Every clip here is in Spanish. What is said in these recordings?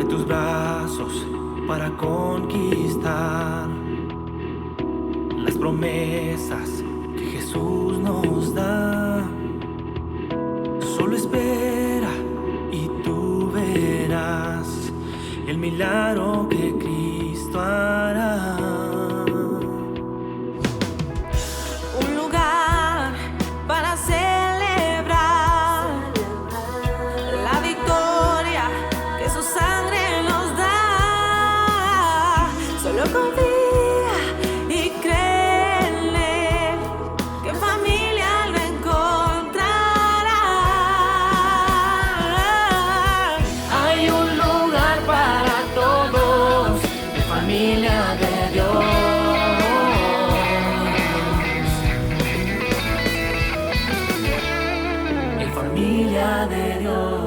abre tus brazos para conquistar las promesas que Jesús nos da. Solo espera y tú verás el milagro que Cristo hará. Un lugar para celebrar la victoria que su sangre nos da. Solo confía y créele que en familia lo encontrará. Hay un lugar para todos, de familia de Dios. En familia de Dios.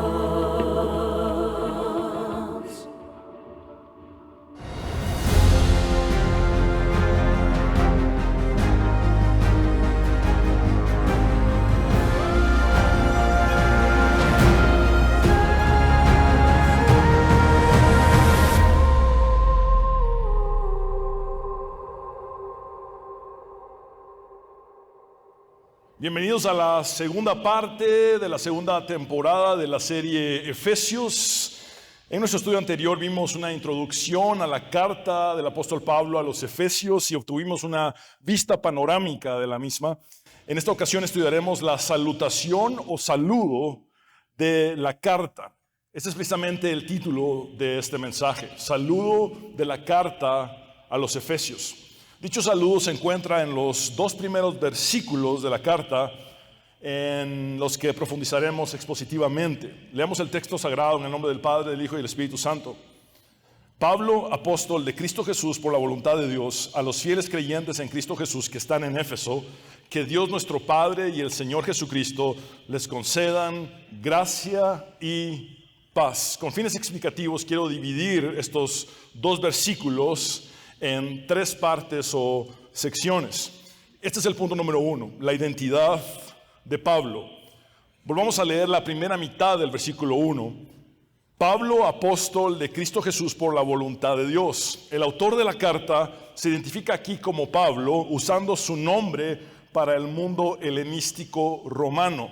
Bienvenidos a la segunda parte de la segunda temporada de la serie Efesios. En nuestro estudio anterior vimos una introducción a la carta del apóstol Pablo a los Efesios y obtuvimos una vista panorámica de la misma. En esta ocasión estudiaremos la salutación o saludo de la carta. Este es precisamente el título de este mensaje: Saludo de la carta a los Efesios. Dicho saludo se encuentra en los dos primeros versículos de la carta, en los que profundizaremos expositivamente. Leamos el texto sagrado en el nombre del Padre, del Hijo y del Espíritu Santo. Pablo, apóstol de Cristo Jesús por la voluntad de Dios, a los fieles creyentes en Cristo Jesús que están en Éfeso, que Dios nuestro Padre y el Señor Jesucristo les concedan gracia y paz. Con fines explicativos quiero dividir estos dos versículos en tres partes o secciones. Este es el punto número 1, la identidad de Pablo. Volvamos a leer la primera mitad del versículo 1. Pablo, apóstol de Cristo Jesús por la voluntad de Dios. El autor de la carta se identifica aquí como Pablo, usando su nombre para el mundo helenístico romano,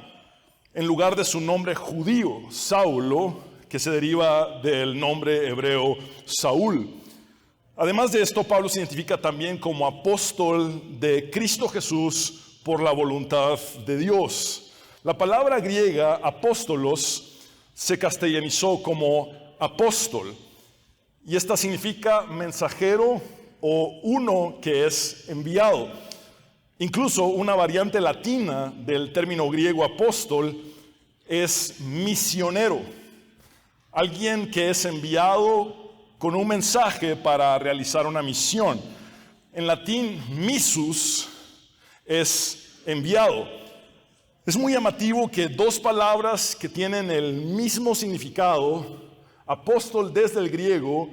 en lugar de su nombre judío, Saulo, que se deriva del nombre hebreo Saúl. Además de esto, Pablo se identifica también como apóstol de Cristo Jesús por la voluntad de Dios. La palabra griega apóstolos se castellanizó como apóstol, y esta significa mensajero o uno que es enviado. Incluso una variante latina del término griego apóstol es misionero, alguien que es enviado con un mensaje para realizar una misión. En latín, missus es enviado. Es muy llamativo que dos palabras que tienen el mismo significado, apóstol desde el griego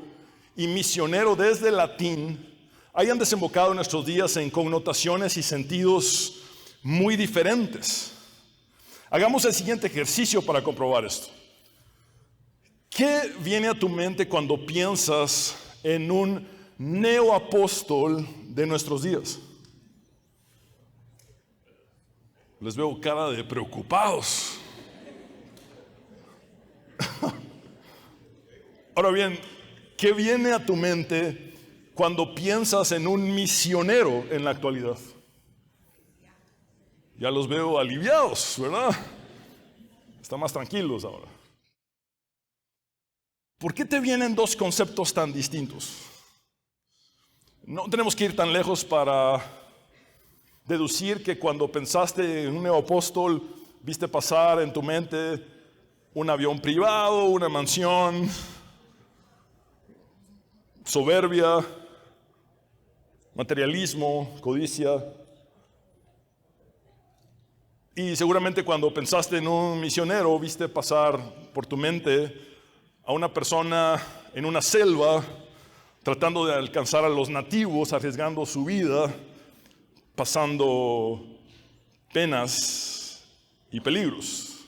y misionero desde el latín, hayan desembocado en nuestros días en connotaciones y sentidos muy diferentes. Hagamos el siguiente ejercicio para comprobar esto. ¿Qué viene a tu mente cuando piensas en un neoapóstol de nuestros días? Les veo cara de preocupados. Ahora bien, ¿qué viene a tu mente cuando piensas en un misionero en la actualidad? Ya los veo aliviados, ¿verdad? Están más tranquilos ahora. ¿Por qué te vienen dos conceptos tan distintos? No tenemos que ir tan lejos para deducir que cuando pensaste en un neoapóstol, viste pasar en tu mente un avión privado, una mansión, soberbia, materialismo, codicia. Y seguramente cuando pensaste en un misionero, viste pasar por tu mente a una persona en una selva tratando de alcanzar a los nativos, arriesgando su vida, pasando penas y peligros.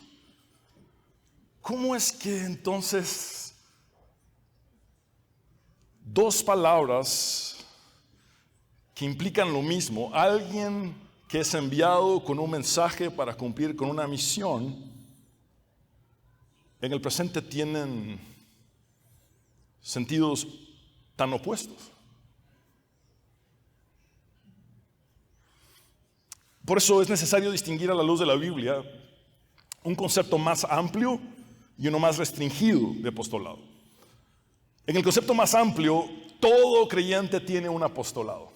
¿Cómo es que entonces dos palabras que implican lo mismo. Alguien que es enviado con un mensaje para cumplir con una misión, en el presente tienen sentidos tan opuestos. Por eso es necesario distinguir a la luz de la Biblia un concepto más amplio y uno más restringido de apostolado. En el concepto más amplio, todo creyente tiene un apostolado,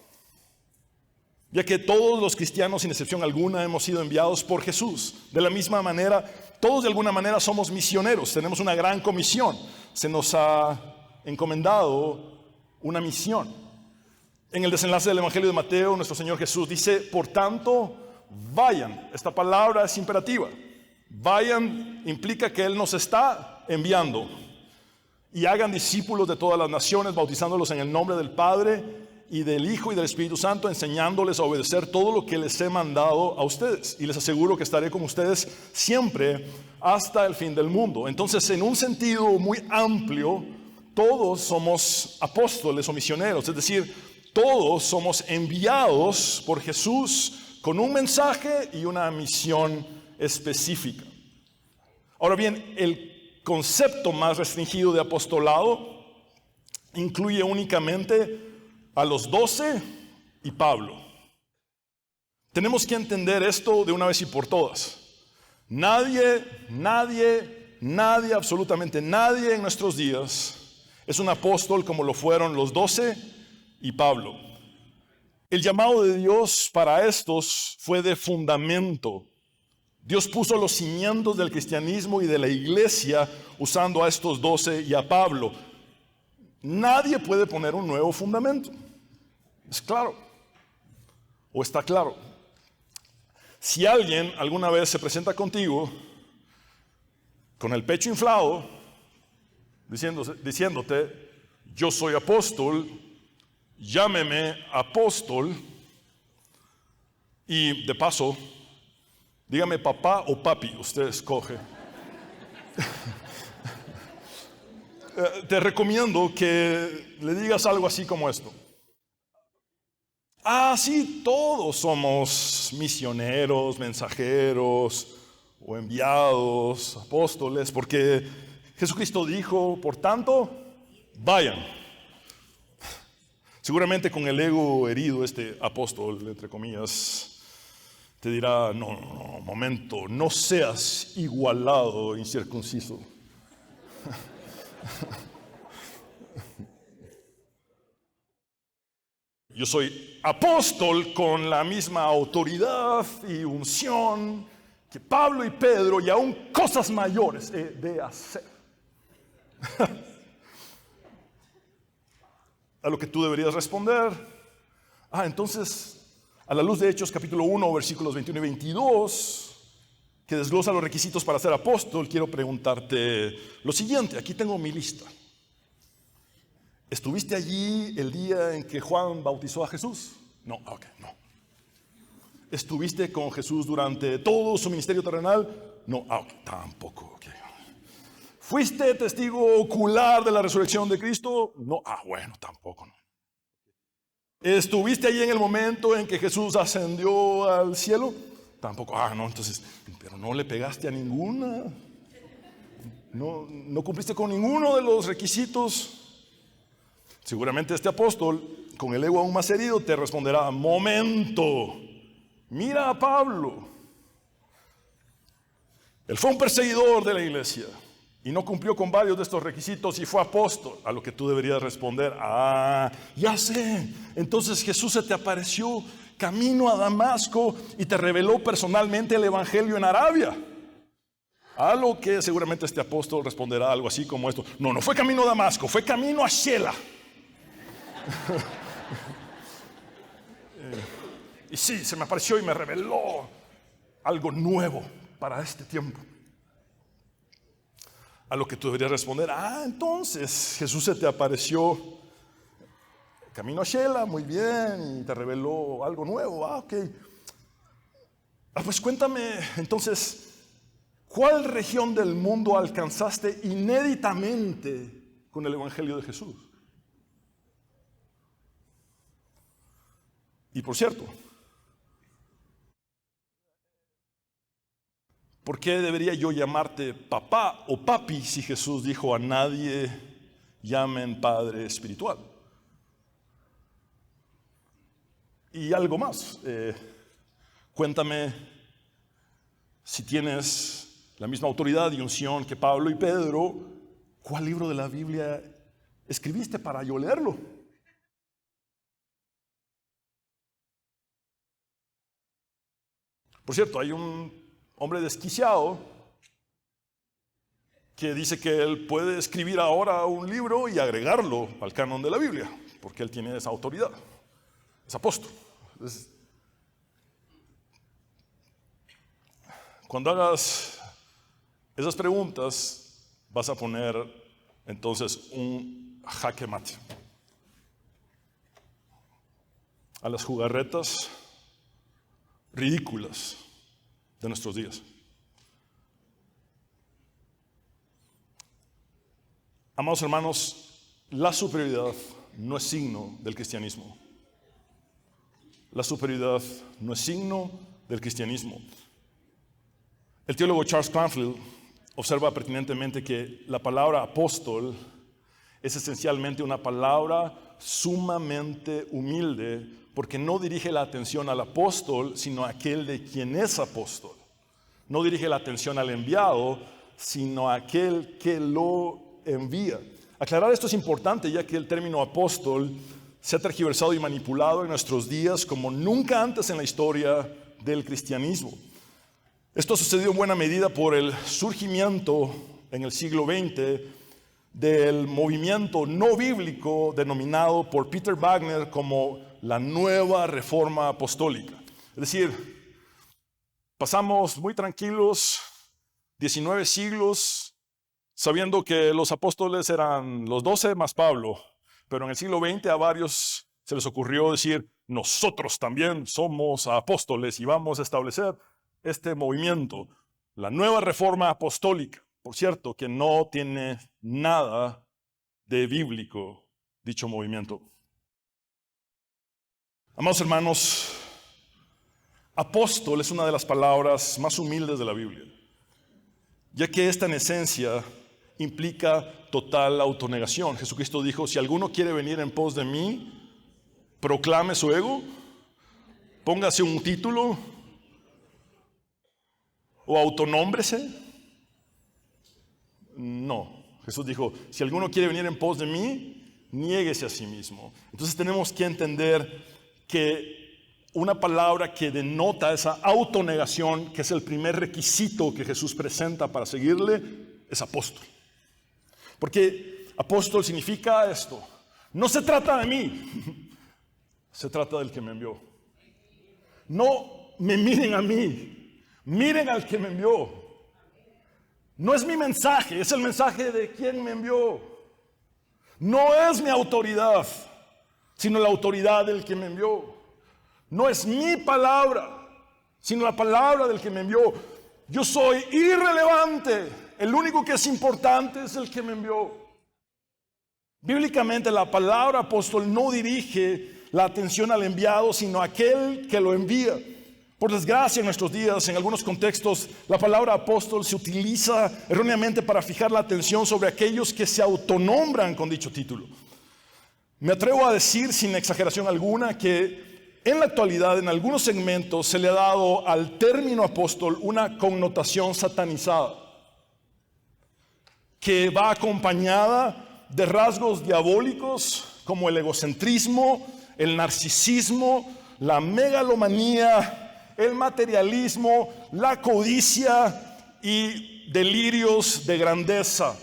ya que todos los cristianos, sin excepción alguna, hemos sido enviados por Jesús. De la misma manera, todos de alguna manera somos misioneros, tenemos una gran comisión, se nos ha encomendado una misión. En el desenlace del Evangelio de Mateo, nuestro Señor Jesús dice, por tanto, vayan. Esta palabra es imperativa. Vayan implica que Él nos está enviando. Y hagan discípulos de todas las naciones, bautizándolos en el nombre del Padre y del Hijo y del Espíritu Santo, enseñándoles a obedecer todo lo que les he mandado a ustedes. Y les aseguro que estaré con ustedes siempre hasta el fin del mundo. Entonces, en un sentido muy amplio, todos somos apóstoles o misioneros, es decir, todos somos enviados por Jesús con un mensaje y una misión específica. Ahora bien, el concepto más restringido de apostolado incluye únicamente a los 12 y Pablo. Tenemos que entender esto de una vez y por todas. Nadie, absolutamente nadie en nuestros días es un apóstol como lo fueron los 12 y Pablo. El llamado de Dios para estos fue de fundamento. Dios puso los cimientos del cristianismo y de la iglesia usando a estos 12 y a Pablo. Nadie puede poner un nuevo fundamento. ¿Es claro? ¿O está claro? Si alguien alguna vez se presenta contigo con el pecho inflado, diciéndote, yo soy apóstol, llámeme apóstol, y de paso, dígame papá o papi, usted escoge. Te recomiendo que le digas algo así como esto. Sí, todos somos misioneros, mensajeros o enviados, apóstoles, porque Jesucristo dijo, por tanto, vayan. Seguramente con el ego herido, este apóstol, entre comillas, te dirá, no, momento, no seas igualado, incircunciso. Yo soy apóstol con la misma autoridad y unción que Pablo y Pedro, y aún cosas mayores he de hacer. A lo que tú deberías responder, entonces, a la luz de Hechos capítulo 1, versículos 21 y 22, que desglosa los requisitos para ser apóstol, quiero preguntarte lo siguiente. Aquí tengo mi lista. ¿Estuviste allí el día en que Juan bautizó a Jesús? No, no. ¿Estuviste con Jesús durante todo su ministerio terrenal? No, tampoco. ¿Fuiste testigo ocular de la resurrección de Cristo? No, bueno, tampoco. No. ¿Estuviste allí en el momento en que Jesús ascendió al cielo? Tampoco. No, entonces, pero no le pegaste a ninguna. No cumpliste con ninguno de los requisitos. Seguramente este apóstol, con el ego aún más herido, te responderá, momento, mira a Pablo. Él fue un perseguidor de la iglesia y no cumplió con varios de estos requisitos y fue apóstol. A lo que tú deberías responder, ya sé. Entonces Jesús se te apareció camino a Damasco y te reveló personalmente el evangelio en Arabia. A lo que seguramente este apóstol responderá algo así como esto. No fue camino a Damasco, fue camino a Shela. Y sí, se me apareció y me reveló algo nuevo para este tiempo. A lo que tú deberías responder, entonces Jesús se te apareció camino a Shela, muy bien, y te reveló algo nuevo. Ok. Pues cuéntame, entonces, ¿cuál región del mundo alcanzaste inéditamente con el evangelio de Jesús? Y por cierto, ¿por qué debería yo llamarte papá o papi si Jesús dijo a nadie llamen padre espiritual? Y algo más, cuéntame si tienes la misma autoridad y unción que Pablo y Pedro, ¿cuál libro de la Biblia escribiste para yo leerlo? Por cierto, hay un hombre desquiciado que dice que él puede escribir ahora un libro y agregarlo al canon de la Biblia, porque él tiene esa autoridad, es apóstol. Entonces, cuando hagas esas preguntas, vas a poner entonces un jaque mate a las jugarretas ridículas de nuestros días. Amados hermanos, la superioridad no es signo del cristianismo. La superioridad no es signo del cristianismo. El teólogo Charles Cranfield observa pertinentemente que la palabra apóstol es esencialmente una palabra sumamente humilde, porque no dirige la atención al apóstol, sino a aquel de quien es apóstol. No dirige la atención al enviado, sino a aquel que lo envía. Aclarar esto es importante, ya que el término apóstol se ha tergiversado y manipulado en nuestros días como nunca antes en la historia del cristianismo. Esto ha sucedido en buena medida por el surgimiento en el siglo XX del movimiento no bíblico denominado por Peter Wagner como la nueva reforma apostólica. Es decir, pasamos muy tranquilos 19 siglos sabiendo que los apóstoles eran los 12 más Pablo, pero en el siglo XX a varios se les ocurrió decir, nosotros también somos apóstoles y vamos a establecer este movimiento, la nueva reforma apostólica. Por cierto, que no tiene nada de bíblico dicho movimiento. Amados hermanos, apóstol es una de las palabras más humildes de la Biblia, ya que esta en esencia implica total autonegación. Jesucristo dijo, si alguno quiere venir en pos de mí, proclame su ego, póngase un título o autonómbrese. No, Jesús dijo, si alguno quiere venir en pos de mí, niéguese a sí mismo. Entonces tenemos que entender que una palabra que denota esa autonegación, que es el primer requisito que Jesús presenta para seguirle, es apóstol. Porque apóstol significa esto, no se trata de mí, se trata del que me envió. No me miren a mí, miren al que me envió. No es mi mensaje, es el mensaje de quien me envió. No es mi autoridad, sino la autoridad del que me envió. No es mi palabra, sino la palabra del que me envió. Yo soy irrelevante, el único que es importante es el que me envió. Bíblicamente la palabra apóstol no dirige la atención al enviado, sino a aquel que lo envía. Por desgracia, en nuestros días, en algunos contextos, la palabra apóstol se utiliza erróneamente para fijar la atención sobre aquellos que se autonombran con dicho título. Me atrevo a decir, sin exageración alguna, que en la actualidad, en algunos segmentos, se le ha dado al término apóstol una connotación satanizada, que va acompañada de rasgos diabólicos como el egocentrismo, el narcisismo, la megalomanía, el materialismo, la codicia y delirios de grandeza.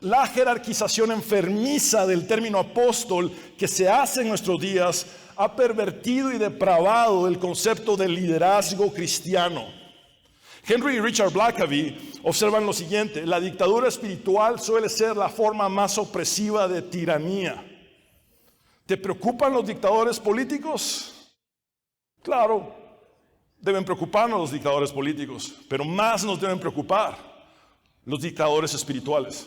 La jerarquización enfermiza del término apóstol que se hace en nuestros días ha pervertido y depravado el concepto de liderazgo cristiano. Henry y Richard Blackaby observan lo siguiente: la dictadura espiritual suele ser la forma más opresiva de tiranía. ¿Te preocupan los dictadores políticos? Claro, deben preocuparnos los dictadores políticos, pero más nos deben preocupar los dictadores espirituales.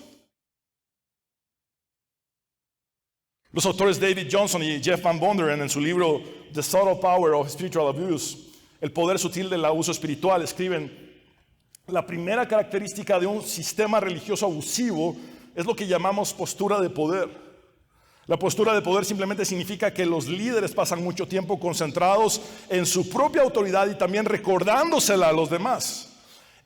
Los autores David Johnson y Jeff Van Vonderen, en su libro The Subtle Power of Spiritual Abuse, el poder sutil del abuso espiritual, escriben: la primera característica de un sistema religioso abusivo es lo que llamamos postura de poder. La postura de poder simplemente significa que los líderes pasan mucho tiempo concentrados en su propia autoridad y también recordándosela a los demás.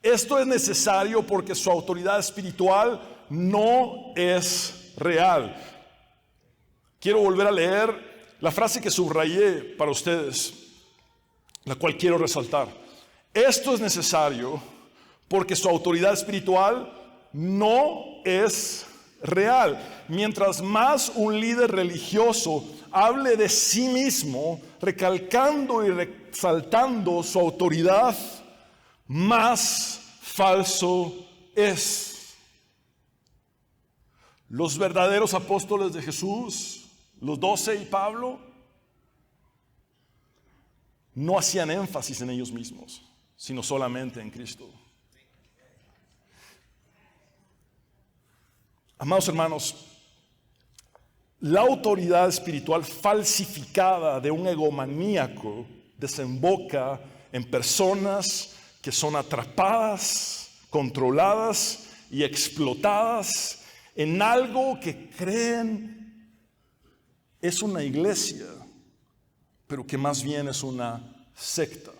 Esto es necesario porque su autoridad espiritual no es real. Quiero volver a leer la frase que subrayé para ustedes, la cual quiero resaltar. Esto es necesario porque su autoridad espiritual no es real. Mientras más un líder religioso hable de sí mismo, recalcando y resaltando su autoridad, más falso es. Los verdaderos apóstoles de Jesús, los 12 y Pablo, no hacían énfasis en ellos mismos, sino solamente en Cristo. Amados hermanos, la autoridad espiritual falsificada de un egomaníaco desemboca en personas que son atrapadas, controladas y explotadas en algo que creen es una iglesia, pero que más bien es una secta.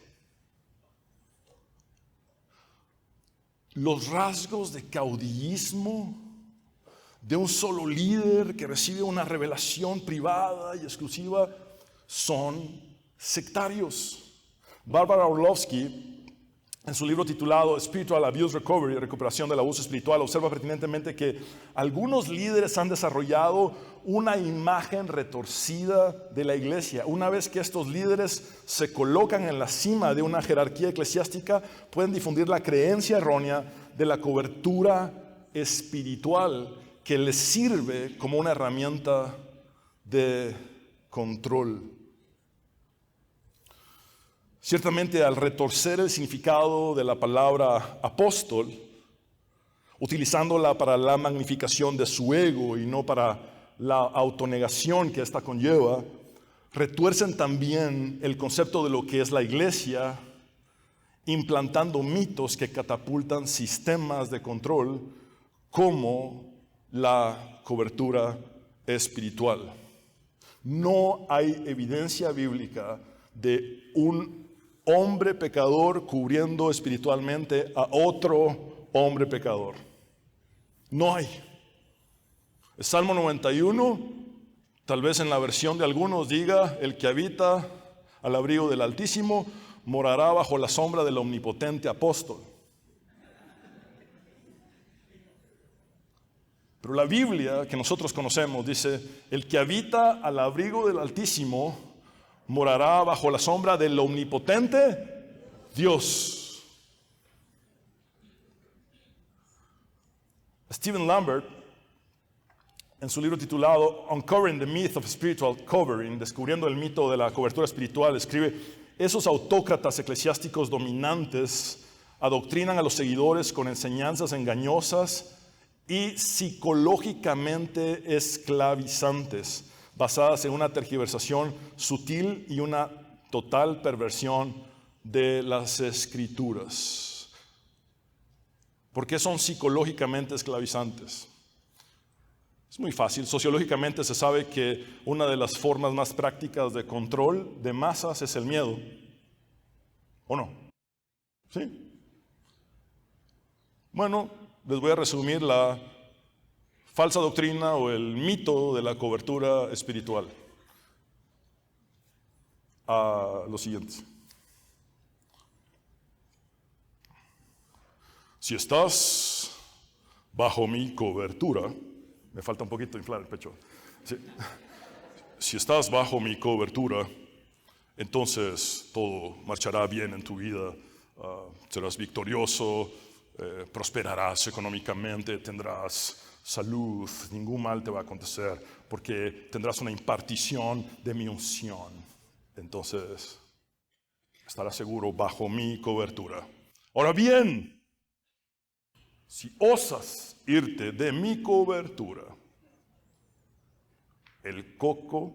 Los rasgos de caudillismo de un solo líder que recibe una revelación privada y exclusiva son sectarios. Barbara Orlovsky, en su libro titulado Spiritual Abuse Recovery, recuperación del abuso espiritual, observa pertinentemente que algunos líderes han desarrollado una imagen retorcida de la iglesia. Una vez que estos líderes se colocan en la cima de una jerarquía eclesiástica, pueden difundir la creencia errónea de la cobertura espiritual que les sirve como una herramienta de control. Ciertamente, al retorcer el significado de la palabra apóstol, utilizándola para la magnificación de su ego y no para la autonegación que ésta conlleva, retuercen también el concepto de lo que es la iglesia, implantando mitos que catapultan sistemas de control como la cobertura espiritual. No hay evidencia bíblica de un hombre pecador cubriendo espiritualmente a otro hombre pecador. No hay. El Salmo 91, tal vez en la versión de algunos diga: el que habita al abrigo del Altísimo morará bajo la sombra del omnipotente apóstol. Pero la Biblia que nosotros conocemos dice: el que habita al abrigo del Altísimo morará bajo la sombra del omnipotente Dios. Stephen Lambert, en su libro titulado Uncovering the Myth of Spiritual Covering, descubriendo el mito de la cobertura espiritual, escribe: esos autócratas eclesiásticos dominantes adoctrinan a los seguidores con enseñanzas engañosas y psicológicamente esclavizantes, basadas en una tergiversación sutil y una total perversión de las Escrituras. ¿Por qué son psicológicamente esclavizantes? Es muy fácil. Sociológicamente se sabe que una de las formas más prácticas de control de masas es el miedo. ¿O no? ¿Sí? Bueno, les voy a resumir la falsa doctrina o el mito de la cobertura espiritual a lo siguiente. Si estás bajo mi cobertura, me falta un poquito inflar el pecho. Si estás bajo mi cobertura, entonces todo marchará bien en tu vida, serás victorioso, prosperarás económicamente, tendrás salud, ningún mal te va a acontecer, porque tendrás una impartición de mi unción. Entonces, estarás seguro bajo mi cobertura. Ahora bien, si osas irte de mi cobertura, el coco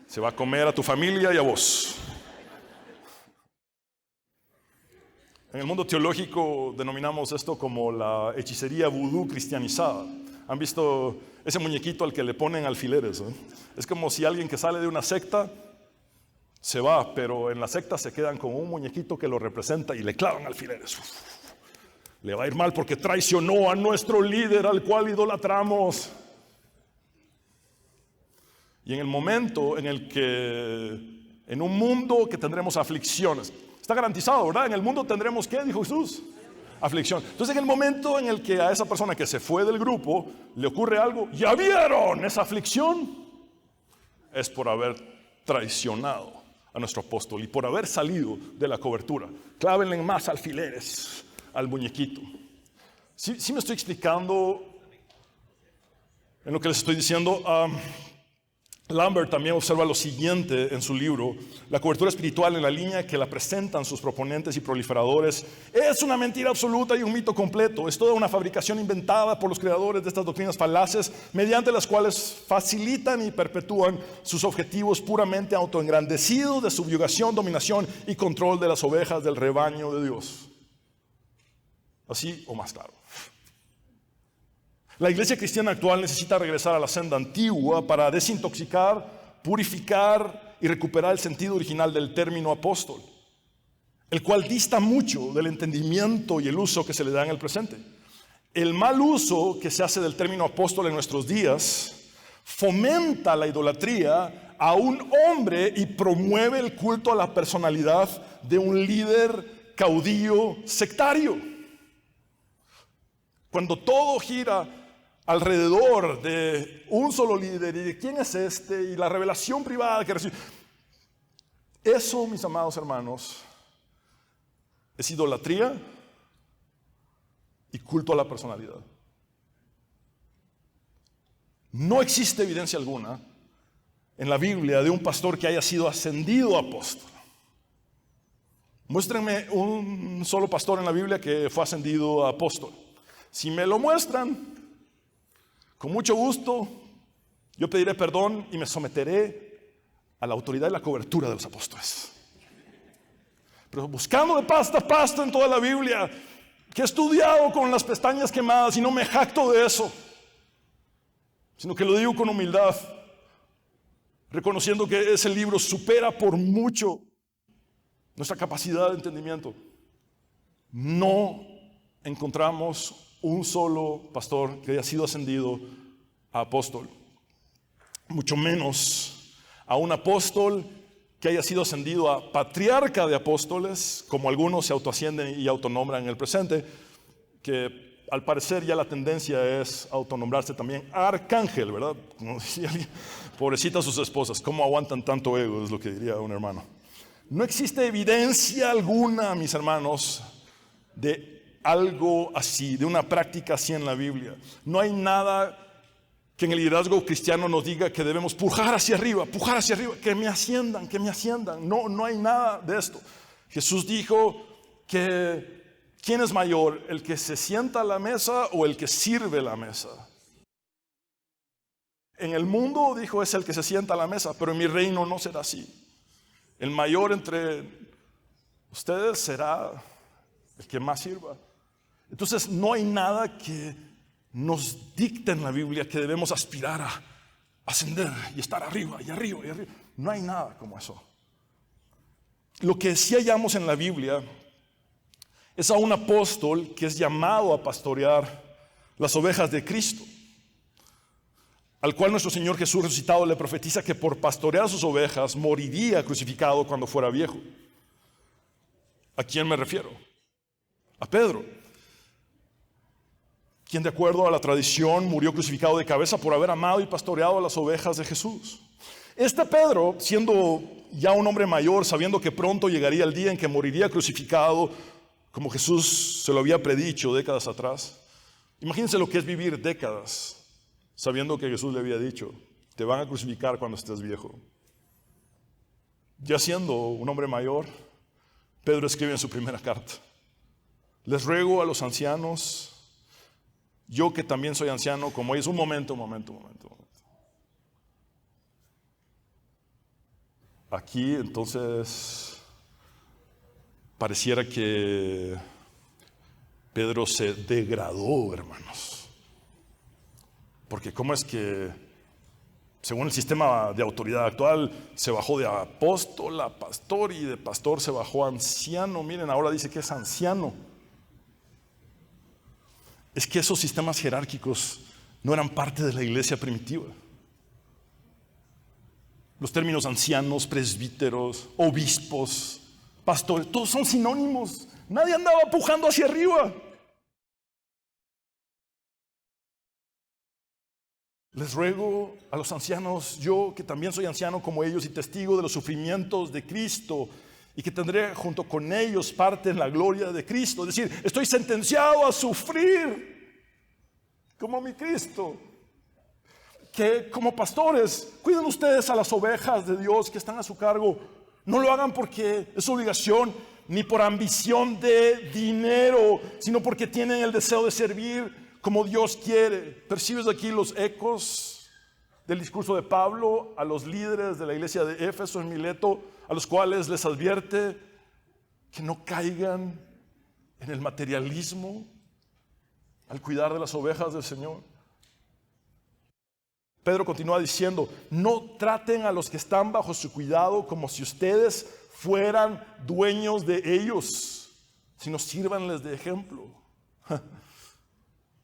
se va a comer a tu familia y a vos. En el mundo teológico denominamos esto como la hechicería vudú cristianizada. ¿Han visto ese muñequito al que le ponen alfileres? Es como si alguien que sale de una secta se va, pero en la secta se quedan con un muñequito que lo representa y le clavan alfileres. Le va a ir mal porque traicionó a nuestro líder al cual idolatramos. Y en el momento en el que, en un mundo que tendremos aflicciones, está garantizado, ¿verdad? En el mundo tendremos, ¿qué dijo Jesús? Aflicción. Entonces, en el momento en el que a esa persona que se fue del grupo le ocurre algo, ¿ya vieron esa aflicción? Es por haber traicionado a nuestro apóstol y por haber salido de la cobertura. Clávenle más alfileres al muñequito. ¿Sí me estoy explicando en lo que les estoy diciendo? Lambert también observa lo siguiente en su libro: la cobertura espiritual en la línea que la presentan sus proponentes y proliferadores es una mentira absoluta y un mito completo. Es toda una fabricación inventada por los creadores de estas doctrinas falaces, mediante las cuales facilitan y perpetúan sus objetivos puramente autoengrandecidos de subyugación, dominación y control de las ovejas del rebaño de Dios. Así o más claro. La iglesia cristiana actual necesita regresar a la senda antigua para desintoxicar, purificar y recuperar el sentido original del término apóstol, el cual dista mucho del entendimiento y el uso que se le da en el presente. El mal uso que se hace del término apóstol en nuestros días fomenta la idolatría a un hombre y promueve el culto a la personalidad de un líder caudillo sectario. Cuando todo gira alrededor de un solo líder y de quién es este y la revelación privada que recibe, eso, mis amados hermanos, es idolatría y culto a la personalidad. No existe evidencia alguna en la Biblia de un pastor que haya sido ascendido a apóstol. Muéstrenme un solo pastor en la Biblia que fue ascendido a apóstol. Si me lo muestran, con mucho gusto, yo pediré perdón y me someteré a la autoridad y la cobertura de los apóstoles. Pero buscando de pasta a pasta en toda la Biblia, que he estudiado con las pestañas quemadas y no me jacto de eso, sino que lo digo con humildad, reconociendo que ese libro supera por mucho nuestra capacidad de entendimiento. No encontramos un solo pastor que haya sido ascendido a apóstol, mucho menos a un apóstol que haya sido ascendido a patriarca de apóstoles, como algunos se autoascienden y autonombran en el presente, que al parecer ya la tendencia es autonombrarse también arcángel, ¿verdad? Como decía alguien, pobrecitas sus esposas, ¿cómo aguantan tanto ego? Es lo que diría un hermano. No existe evidencia alguna, mis hermanos, de algo así, de una práctica así en la Biblia. No hay nada que en el liderazgo cristiano nos diga que debemos pujar hacia arriba, que me asciendan. No hay nada de esto. Jesús dijo que ¿quién es mayor? ¿El que se sienta a la mesa o el que sirve la mesa? En el mundo, dijo, es el que se sienta a la mesa, pero en mi reino no será así. El mayor entre ustedes será el que más sirva. Entonces no hay nada que nos dicte en la Biblia que debemos aspirar a ascender y estar arriba y arriba y arriba. No hay nada como eso. Lo que sí hallamos en la Biblia es a un apóstol que es llamado a pastorear las ovejas de Cristo, al cual nuestro Señor Jesús resucitado le profetiza que por pastorear sus ovejas moriría crucificado cuando fuera viejo. ¿A quién me refiero? A Pedro, quien de acuerdo a la tradición murió crucificado de cabeza por haber amado y pastoreado a las ovejas de Jesús. Este Pedro, siendo ya un hombre mayor, sabiendo que pronto llegaría el día en que moriría crucificado, como Jesús se lo había predicho décadas atrás. Imagínense lo que es vivir décadas sabiendo que Jesús le había dicho, te van a crucificar cuando estés viejo. Ya siendo un hombre mayor, Pedro escribe en su primera carta: les ruego a los ancianos, yo que también soy anciano como ellos, un momento. aquí entonces pareciera que Pedro se degradó, hermanos. Porque ¿cómo es que, según el sistema de autoridad actual, se bajó de apóstol a pastor y de pastor se bajó a anciano? Miren, ahora dice que es anciano. Es que esos sistemas jerárquicos no eran parte de la iglesia primitiva. Los términos ancianos, presbíteros, obispos, pastores, todos son sinónimos. Nadie andaba pujando hacia arriba. Les ruego a los ancianos, yo que también soy anciano como ellos y testigo de los sufrimientos de Cristo, y que tendré junto con ellos parte en la gloria de Cristo. Es decir, estoy sentenciado a sufrir como mi Cristo. Que como pastores, cuiden ustedes a las ovejas de Dios que están a su cargo. No lo hagan porque es su obligación, ni por ambición de dinero, sino porque tienen el deseo de servir como Dios quiere. ¿Percibes aquí los ecos del discurso de Pablo a los líderes de la iglesia de Éfeso en Mileto, a los cuales les advierte que no caigan en el materialismo al cuidar de las ovejas del Señor? Pedro continúa diciendo, no traten a los que están bajo su cuidado como si ustedes fueran dueños de ellos, sino sírvanles de ejemplo.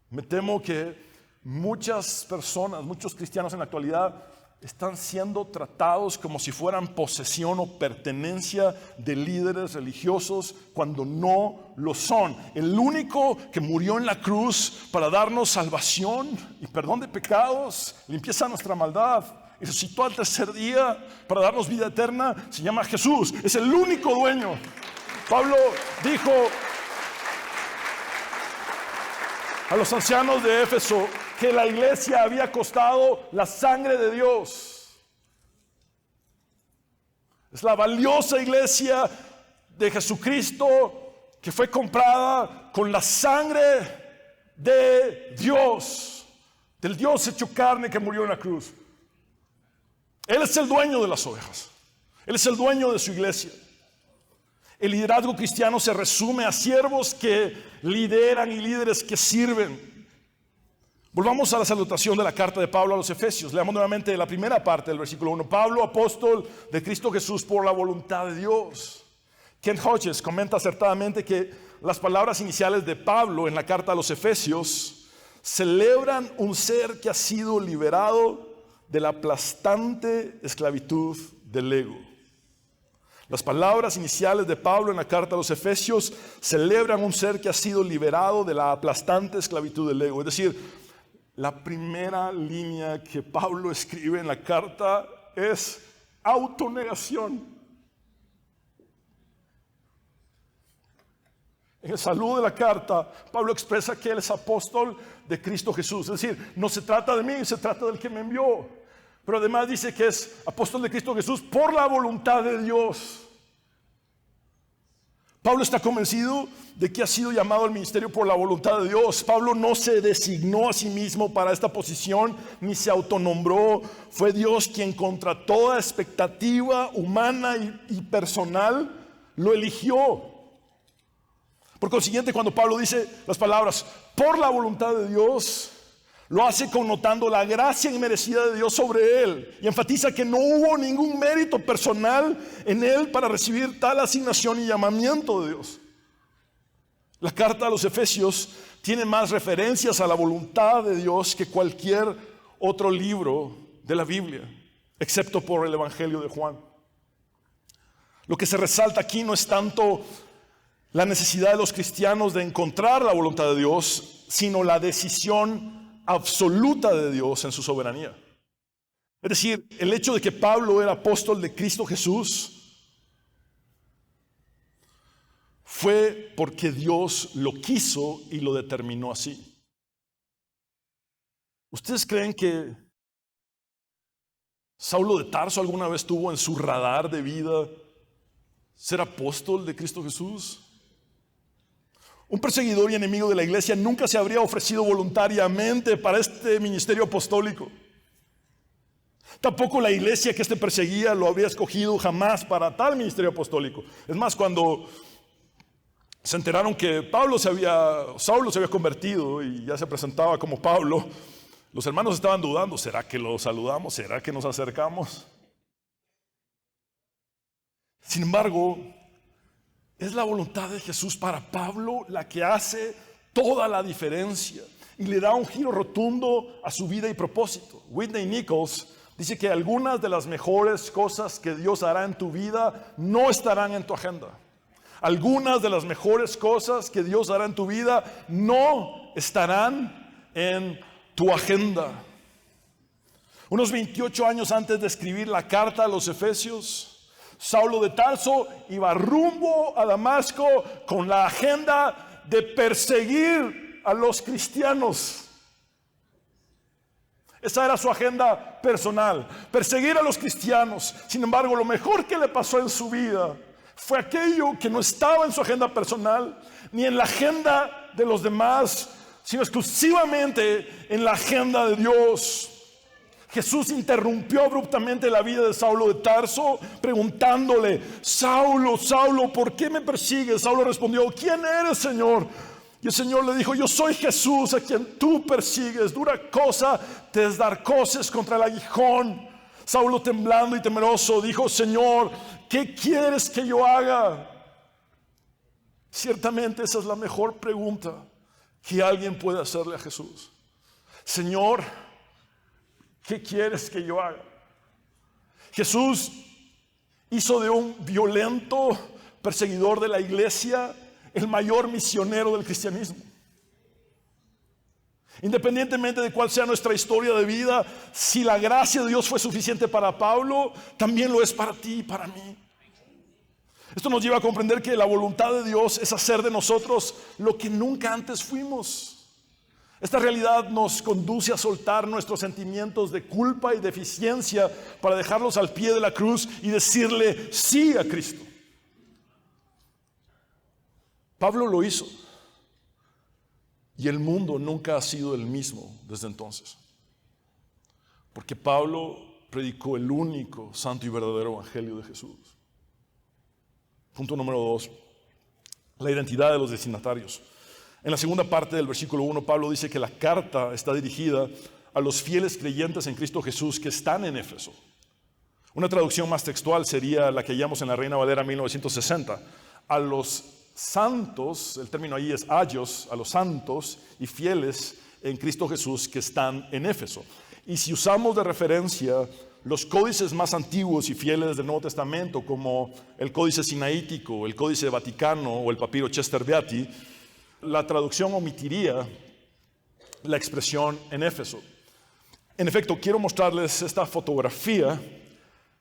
Me temo que muchas personas, muchos cristianos en la actualidad están siendo tratados como si fueran posesión o pertenencia de líderes religiosos cuando no lo son. El único que murió en la cruz para darnos salvación y perdón de pecados, limpieza nuestra maldad y resucitó al tercer día para darnos vida eterna, se llama Jesús. Es el único dueño. Pablo dijo a los ancianos de Éfeso que la iglesia había costado la sangre de Dios. Es la valiosa iglesia de Jesucristo que fue comprada con la sangre de Dios, del Dios hecho carne que murió en la cruz. Él es el dueño de las ovejas. Él es el dueño de su iglesia. El liderazgo cristiano se resume a siervos que lideran y líderes que sirven. Volvamos a la salutación de la carta de Pablo a los Efesios. Leamos nuevamente la primera parte del versículo 1. Pablo, apóstol de Cristo Jesús por la voluntad de Dios. Ken Hodges comenta acertadamente que las palabras iniciales de Pablo en la carta a los Efesios celebran un ser que ha sido liberado de la aplastante esclavitud del ego. Las palabras iniciales de Pablo en la carta a los Efesios celebran un ser que ha sido liberado de la aplastante esclavitud del ego. Es decir, la primera línea que Pablo escribe en la carta es autonegación. En el saludo de la carta, Pablo expresa que él es apóstol de Cristo Jesús. Es decir, no se trata de mí, se trata del que me envió. Pero además dice que es apóstol de Cristo Jesús por la voluntad de Dios. Pablo está convencido de que ha sido llamado al ministerio por la voluntad de Dios. Pablo no se designó a sí mismo para esta posición, ni se autonombró. Fue Dios quien contra toda expectativa humana y personal lo eligió. Por consiguiente, cuando Pablo dice las palabras por la voluntad de Dios, lo hace connotando la gracia inmerecida de Dios sobre él y enfatiza que no hubo ningún mérito personal en él para recibir tal asignación y llamamiento de Dios. La carta a los Efesios tiene más referencias a la voluntad de Dios que cualquier otro libro de la Biblia, excepto por el Evangelio de Juan. Lo que se resalta aquí no es tanto la necesidad de los cristianos de encontrar la voluntad de Dios, sino la decisión absoluta de Dios en su soberanía. Es decir, el hecho de que Pablo era apóstol de Cristo Jesús fue porque Dios lo quiso y lo determinó así. ¿Ustedes creen que Saulo de Tarso alguna vez tuvo en su radar de vida ser apóstol de Cristo Jesús? Un perseguidor y enemigo de la iglesia nunca se habría ofrecido voluntariamente para este ministerio apostólico. Tampoco la iglesia que este perseguía lo habría escogido jamás para tal ministerio apostólico. Es más, cuando se enteraron que Saulo se había convertido y ya se presentaba como Pablo, los hermanos estaban dudando: ¿será que lo saludamos? ¿Será que nos acercamos? Sin embargo, es la voluntad de Jesús para Pablo la que hace toda la diferencia y le da un giro rotundo a su vida y propósito. Whitney Nichols dice que algunas de las mejores cosas que Dios hará en tu vida no estarán en tu agenda. Algunas de las mejores cosas que Dios hará en tu vida no estarán en tu agenda. Unos 28 años antes de escribir la carta a los Efesios, Saulo de Tarso iba rumbo a Damasco con la agenda de perseguir a los cristianos. Esa era su agenda personal, perseguir a los cristianos. Sin embargo, lo mejor que le pasó en su vida fue aquello que no estaba en su agenda personal, ni en la agenda de los demás, sino exclusivamente en la agenda de Dios. Jesús interrumpió abruptamente la vida de Saulo de Tarso, preguntándole: Saulo, Saulo, ¿por qué me persigues? Saulo respondió: ¿quién eres, Señor? Y el Señor le dijo: yo soy Jesús, a quien tú persigues. Dura cosa te es dar coces contra el aguijón. Saulo, temblando y temeroso, dijo: Señor, ¿qué quieres que yo haga? Ciertamente esa es la mejor pregunta que alguien puede hacerle a Jesús. Señor, ¿qué quieres que yo haga? Jesús hizo de un violento perseguidor de la iglesia el mayor misionero del cristianismo. Independientemente de cuál sea nuestra historia de vida, si la gracia de Dios fue suficiente para Pablo, también lo es para ti y para mí. Esto nos lleva a comprender que la voluntad de Dios es hacer de nosotros lo que nunca antes fuimos. Esta realidad nos conduce a soltar nuestros sentimientos de culpa y deficiencia para dejarlos al pie de la cruz y decirle sí a Cristo. Pablo lo hizo y el mundo nunca ha sido el mismo desde entonces, porque Pablo predicó el único santo y verdadero evangelio de Jesús. Punto número 2, la identidad de los destinatarios. En la segunda parte del versículo 1, Pablo dice que la carta está dirigida a los fieles creyentes en Cristo Jesús que están en Éfeso. Una traducción más textual sería la que hallamos en la Reina Valera 1960. A los santos, el término ahí es ayos, a los santos y fieles en Cristo Jesús que están en Éfeso. Y si usamos de referencia los códices más antiguos y fieles del Nuevo Testamento, como el Códice Sinaítico, el Códice Vaticano o el Papiro Chester Beatty, la traducción omitiría la expresión en Éfeso. En efecto, quiero mostrarles esta fotografía,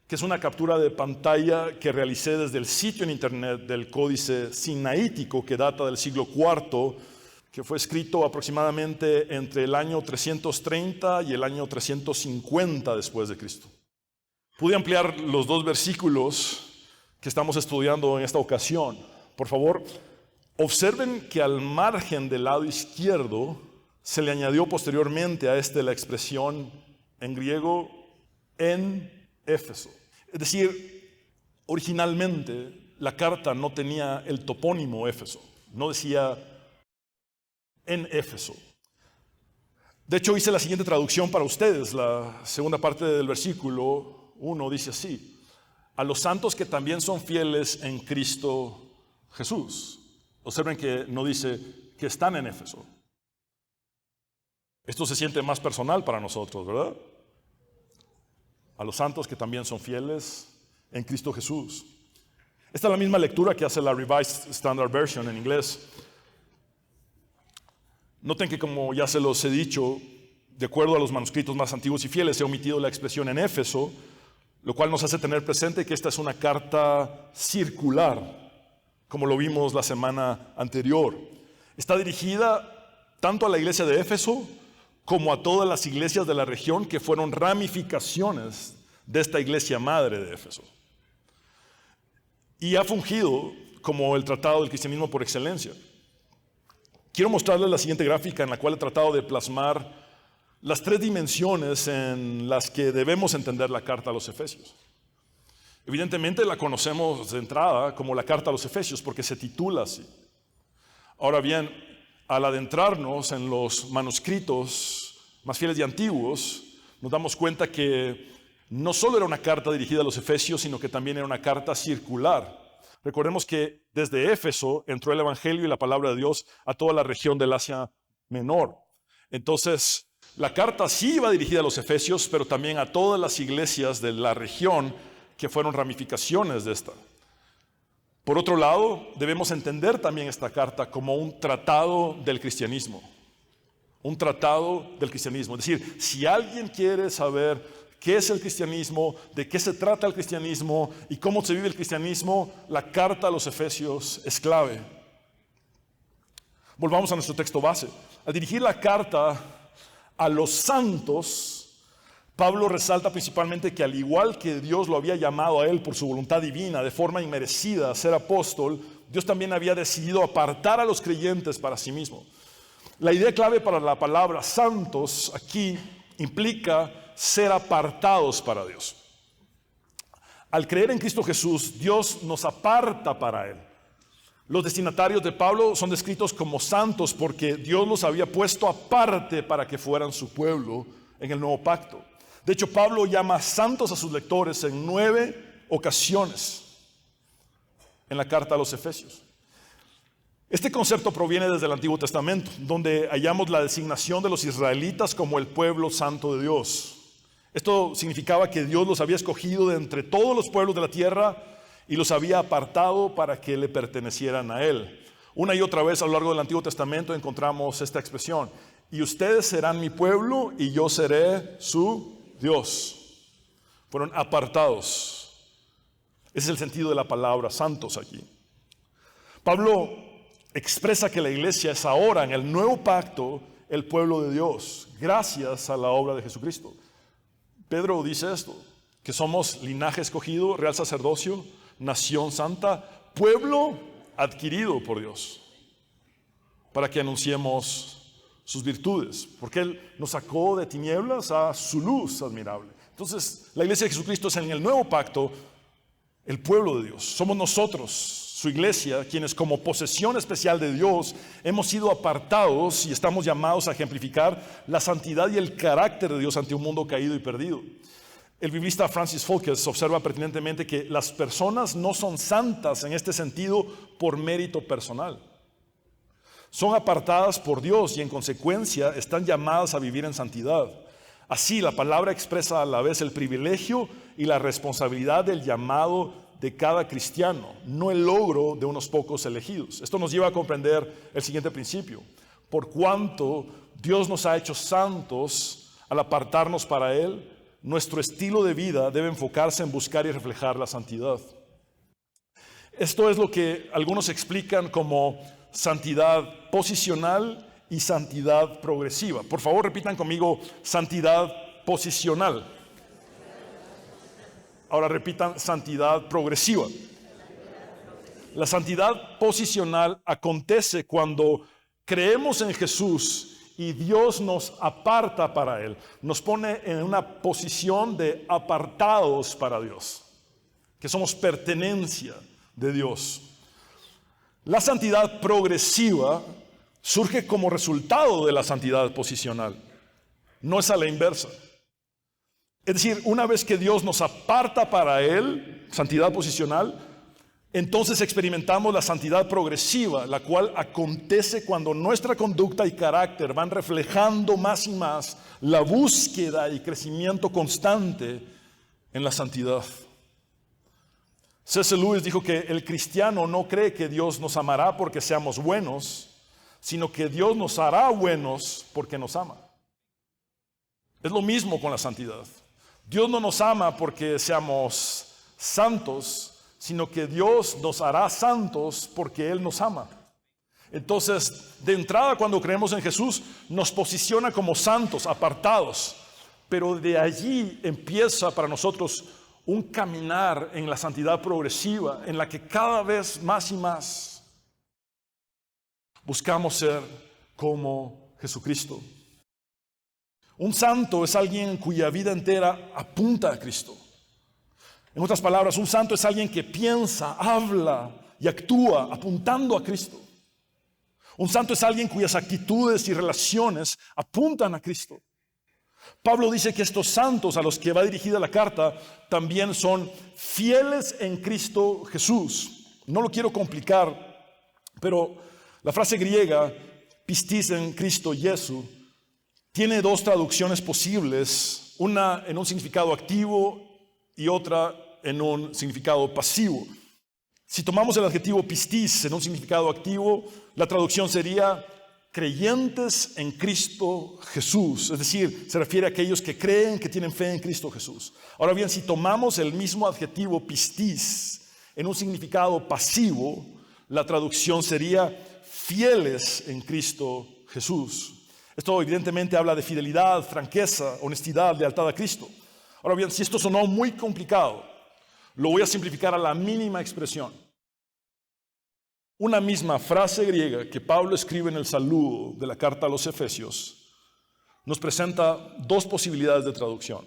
que es una captura de pantalla que realicé desde el sitio en internet del Códice Sinaítico, que data del siglo IV, que fue escrito aproximadamente entre el año 330 y el año 350 después de Cristo. Pude ampliar los dos versículos que estamos estudiando en esta ocasión. Por favor, observen que al margen del lado izquierdo se le añadió posteriormente a la expresión en griego en Éfeso. Es decir, originalmente la carta no tenía el topónimo Éfeso, no decía en Éfeso. De hecho, hice la siguiente traducción para ustedes. La segunda parte del versículo 1 dice así: a los santos que también son fieles en Cristo Jesús. Observen que no dice que están en Éfeso. Esto se siente más personal para nosotros, ¿verdad? A los santos que también son fieles en Cristo Jesús. Esta es la misma lectura que hace la Revised Standard Version en inglés. Noten que, como ya se los he dicho, de acuerdo a los manuscritos más antiguos y fieles, he omitido la expresión en Éfeso, lo cual nos hace tener presente que esta es una carta circular, como lo vimos la semana anterior. Está dirigida tanto a la iglesia de Éfeso como a todas las iglesias de la región que fueron ramificaciones de esta iglesia madre de Éfeso. Y ha fungido como el tratado del cristianismo por excelencia. Quiero mostrarles la siguiente gráfica en la cual he tratado de plasmar las tres dimensiones en las que debemos entender la carta a los Efesios. Evidentemente la conocemos de entrada como la carta a los Efesios porque se titula así. Ahora bien, al adentrarnos en los manuscritos más fieles y antiguos, nos damos cuenta que no solo era una carta dirigida a los Efesios, sino que también era una carta circular. Recordemos que desde Éfeso entró el Evangelio y la palabra de Dios a toda la región del Asia Menor. Entonces, la carta sí iba dirigida a los Efesios, pero también a todas las iglesias de la región que fueron ramificaciones de esta. Por otro lado, debemos entender también esta carta como un tratado del cristianismo. Un tratado del cristianismo. Es decir, si alguien quiere saber qué es el cristianismo, de qué se trata el cristianismo y cómo se vive el cristianismo, la carta a los Efesios es clave. Volvamos a nuestro texto base. Al dirigir la carta a los santos, Pablo resalta principalmente que al igual que Dios lo había llamado a él por su voluntad divina, de forma inmerecida, a ser apóstol, Dios también había decidido apartar a los creyentes para sí mismo. La idea clave para la palabra santos aquí implica ser apartados para Dios. Al creer en Cristo Jesús, Dios nos aparta para Él. Los destinatarios de Pablo son descritos como santos porque Dios los había puesto aparte para que fueran su pueblo en el nuevo pacto. De hecho, Pablo llama santos a sus lectores en 9 ocasiones en la carta a los Efesios. Este concepto proviene desde el Antiguo Testamento, donde hallamos la designación de los israelitas como el pueblo santo de Dios. Esto significaba que Dios los había escogido de entre todos los pueblos de la tierra y los había apartado para que le pertenecieran a Él. Una y otra vez a lo largo del Antiguo Testamento encontramos esta expresión: y ustedes serán mi pueblo y yo seré su Dios. Fueron apartados. Ese es el sentido de la palabra santos aquí. Pablo expresa que la iglesia es ahora en el nuevo pacto el pueblo de Dios, gracias a la obra de Jesucristo. Pedro dice esto, que somos linaje escogido, real sacerdocio, nación santa, pueblo adquirido por Dios, para que anunciemos sus virtudes, porque Él nos sacó de tinieblas a su luz admirable. Entonces, la iglesia de Jesucristo es en el nuevo pacto el pueblo de Dios. Somos nosotros, su iglesia, quienes como posesión especial de Dios hemos sido apartados y estamos llamados a ejemplificar la santidad y el carácter de Dios ante un mundo caído y perdido. El biblista Francis Folkes observa pertinentemente que las personas no son santas en este sentido por mérito personal. Son apartadas por Dios y en consecuencia están llamadas a vivir en santidad. Así, la palabra expresa a la vez el privilegio y la responsabilidad del llamado de cada cristiano, no el logro de unos pocos elegidos. Esto nos lleva a comprender el siguiente principio: por cuanto Dios nos ha hecho santos al apartarnos para Él, nuestro estilo de vida debe enfocarse en buscar y reflejar la santidad. Esto es lo que algunos explican como santidad posicional y santidad progresiva. Por favor, repitan conmigo: santidad posicional. Ahora repitan: santidad progresiva. La santidad posicional acontece cuando creemos en Jesús y Dios nos aparta para Él, nos pone en una posición de apartados para Dios, que somos pertenencia de Dios. La santidad progresiva surge como resultado de la santidad posicional, no es a la inversa. Es decir, una vez que Dios nos aparta para Él, santidad posicional, entonces experimentamos la santidad progresiva, la cual acontece cuando nuestra conducta y carácter van reflejando más y más la búsqueda y crecimiento constante en la santidad. C.S. Lewis dijo que el cristiano no cree que Dios nos amará porque seamos buenos, sino que Dios nos hará buenos porque nos ama. Es lo mismo con la santidad. Dios no nos ama porque seamos santos, sino que Dios nos hará santos porque Él nos ama. Entonces, de entrada, cuando creemos en Jesús, nos posiciona como santos, apartados, pero de allí empieza para nosotros un caminar en la santidad progresiva, en la que cada vez más y más buscamos ser como Jesucristo. Un santo es alguien cuya vida entera apunta a Cristo. En otras palabras, un santo es alguien que piensa, habla y actúa apuntando a Cristo. Un santo es alguien cuyas actitudes y relaciones apuntan a Cristo. Pablo dice que estos santos a los que va dirigida la carta también son fieles en Cristo Jesús. No lo quiero complicar, pero la frase griega, pistis en Cristo Jesús, tiene dos traducciones posibles, una en un significado activo y otra en un significado pasivo. Si tomamos el adjetivo pistis en un significado activo, la traducción sería creyentes en Cristo Jesús, es decir, se refiere a aquellos que creen, que tienen fe en Cristo Jesús. Ahora bien, si tomamos el mismo adjetivo pistis en un significado pasivo, la traducción sería fieles en Cristo Jesús. Esto evidentemente habla de fidelidad, franqueza, honestidad, lealtad a Cristo. Ahora bien, si esto sonó muy complicado, lo voy a simplificar a la mínima expresión. Una misma frase griega que Pablo escribe en el saludo de la carta a los Efesios nos presenta dos posibilidades de traducción.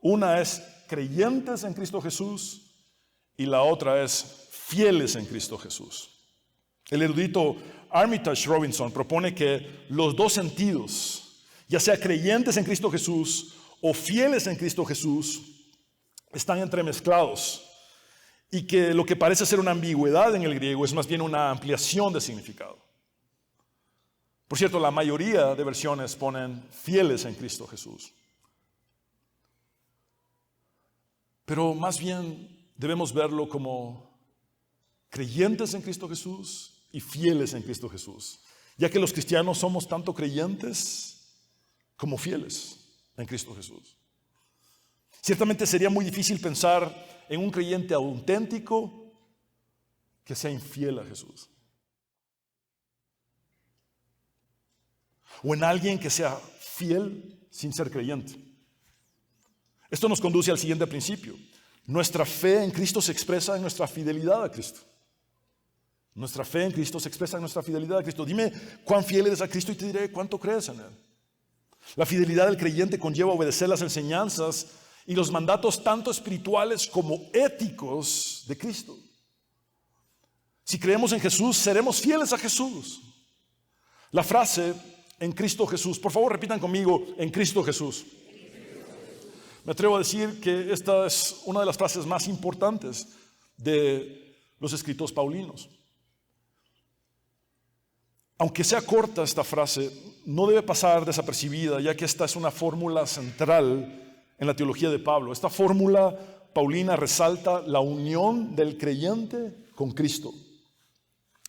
Una es creyentes en Cristo Jesús y la otra es fieles en Cristo Jesús. El erudito Armitage Robinson propone que los dos sentidos, ya sea creyentes en Cristo Jesús o fieles en Cristo Jesús, están entremezclados y que lo que parece ser una ambigüedad en el griego es más bien una ampliación de significado. Por cierto, la mayoría de versiones ponen fieles en Cristo Jesús. Pero más bien debemos verlo como creyentes en Cristo Jesús y fieles en Cristo Jesús, ya que los cristianos somos tanto creyentes como fieles en Cristo Jesús. Ciertamente sería muy difícil pensar en un creyente auténtico que sea infiel a Jesús, o en alguien que sea fiel sin ser creyente. Esto nos conduce al siguiente principio: nuestra fe en Cristo se expresa en nuestra fidelidad a Cristo. Nuestra fe en Cristo se expresa en nuestra fidelidad a Cristo. Dime cuán fiel eres a Cristo y te diré cuánto crees en Él. La fidelidad del creyente conlleva obedecer las enseñanzas y los mandatos tanto espirituales como éticos de Cristo. Si creemos en Jesús, seremos fieles a Jesús. La frase en Cristo Jesús, por favor repitan conmigo, en Cristo Jesús. Me atrevo a decir que esta es una de las frases más importantes de los escritos paulinos. Aunque sea corta esta frase, no debe pasar desapercibida, ya que esta es una fórmula central en la teología de Pablo. Esta fórmula paulina resalta la unión del creyente con Cristo.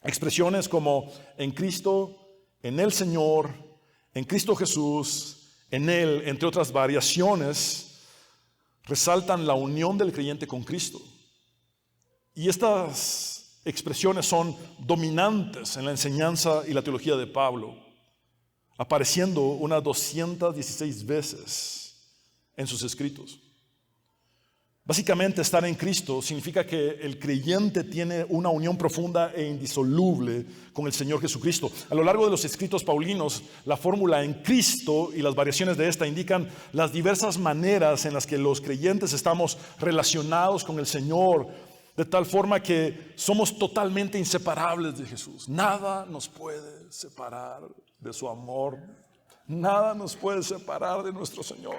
Expresiones como en Cristo, en el Señor, en Cristo Jesús, en Él, entre otras variaciones, resaltan la unión del creyente con Cristo. Y estas expresiones son dominantes en la enseñanza y la teología de Pablo, apareciendo unas 216 veces en sus escritos. Básicamente, estar en Cristo significa que el creyente tiene una unión profunda e indisoluble con el Señor Jesucristo. A lo largo de los escritos paulinos, la fórmula en Cristo y las variaciones de esta indican las diversas maneras en las que los creyentes estamos relacionados con el Señor, de tal forma que somos totalmente inseparables de Jesús. Nada nos puede separar de su amor. Nada nos puede separar de nuestro Señor.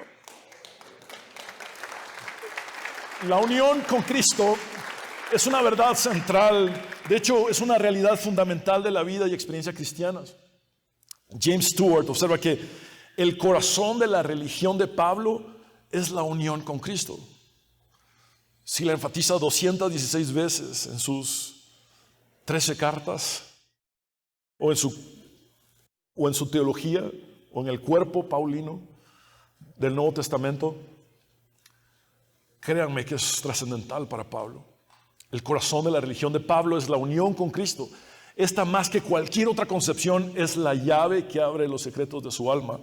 La unión con Cristo es una verdad central. De hecho, es una realidad fundamental de la vida y experiencia cristianas. James Stewart observa que el corazón de la religión de Pablo es la unión con Cristo. Si la enfatiza 216 veces en sus 13 cartas, o en su teología, o en el cuerpo paulino del Nuevo Testamento, créanme que es trascendental para Pablo. El corazón de la religión de Pablo es la unión con Cristo. Esta, más que cualquier otra concepción, es la llave que abre los secretos de su alma.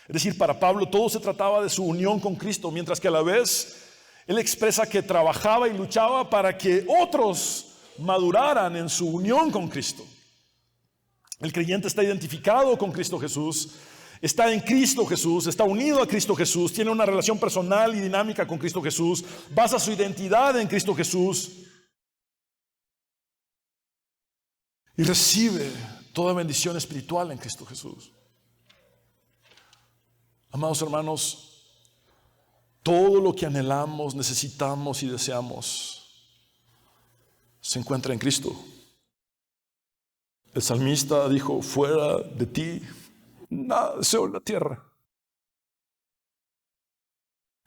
Es decir, para Pablo todo se trataba de su unión con Cristo, mientras que a la vez él expresa que trabajaba y luchaba para que otros maduraran en su unión con Cristo. El creyente está identificado con Cristo Jesús está en Cristo Jesús, está unido a Cristo Jesús, tiene una relación personal y dinámica con Cristo Jesús, basa su identidad en Cristo Jesús y recibe toda bendición espiritual en Cristo Jesús. Amados hermanos, todo lo que anhelamos, necesitamos y deseamos se encuentra en Cristo. El salmista dijo: fuera de ti nada deseo en la tierra.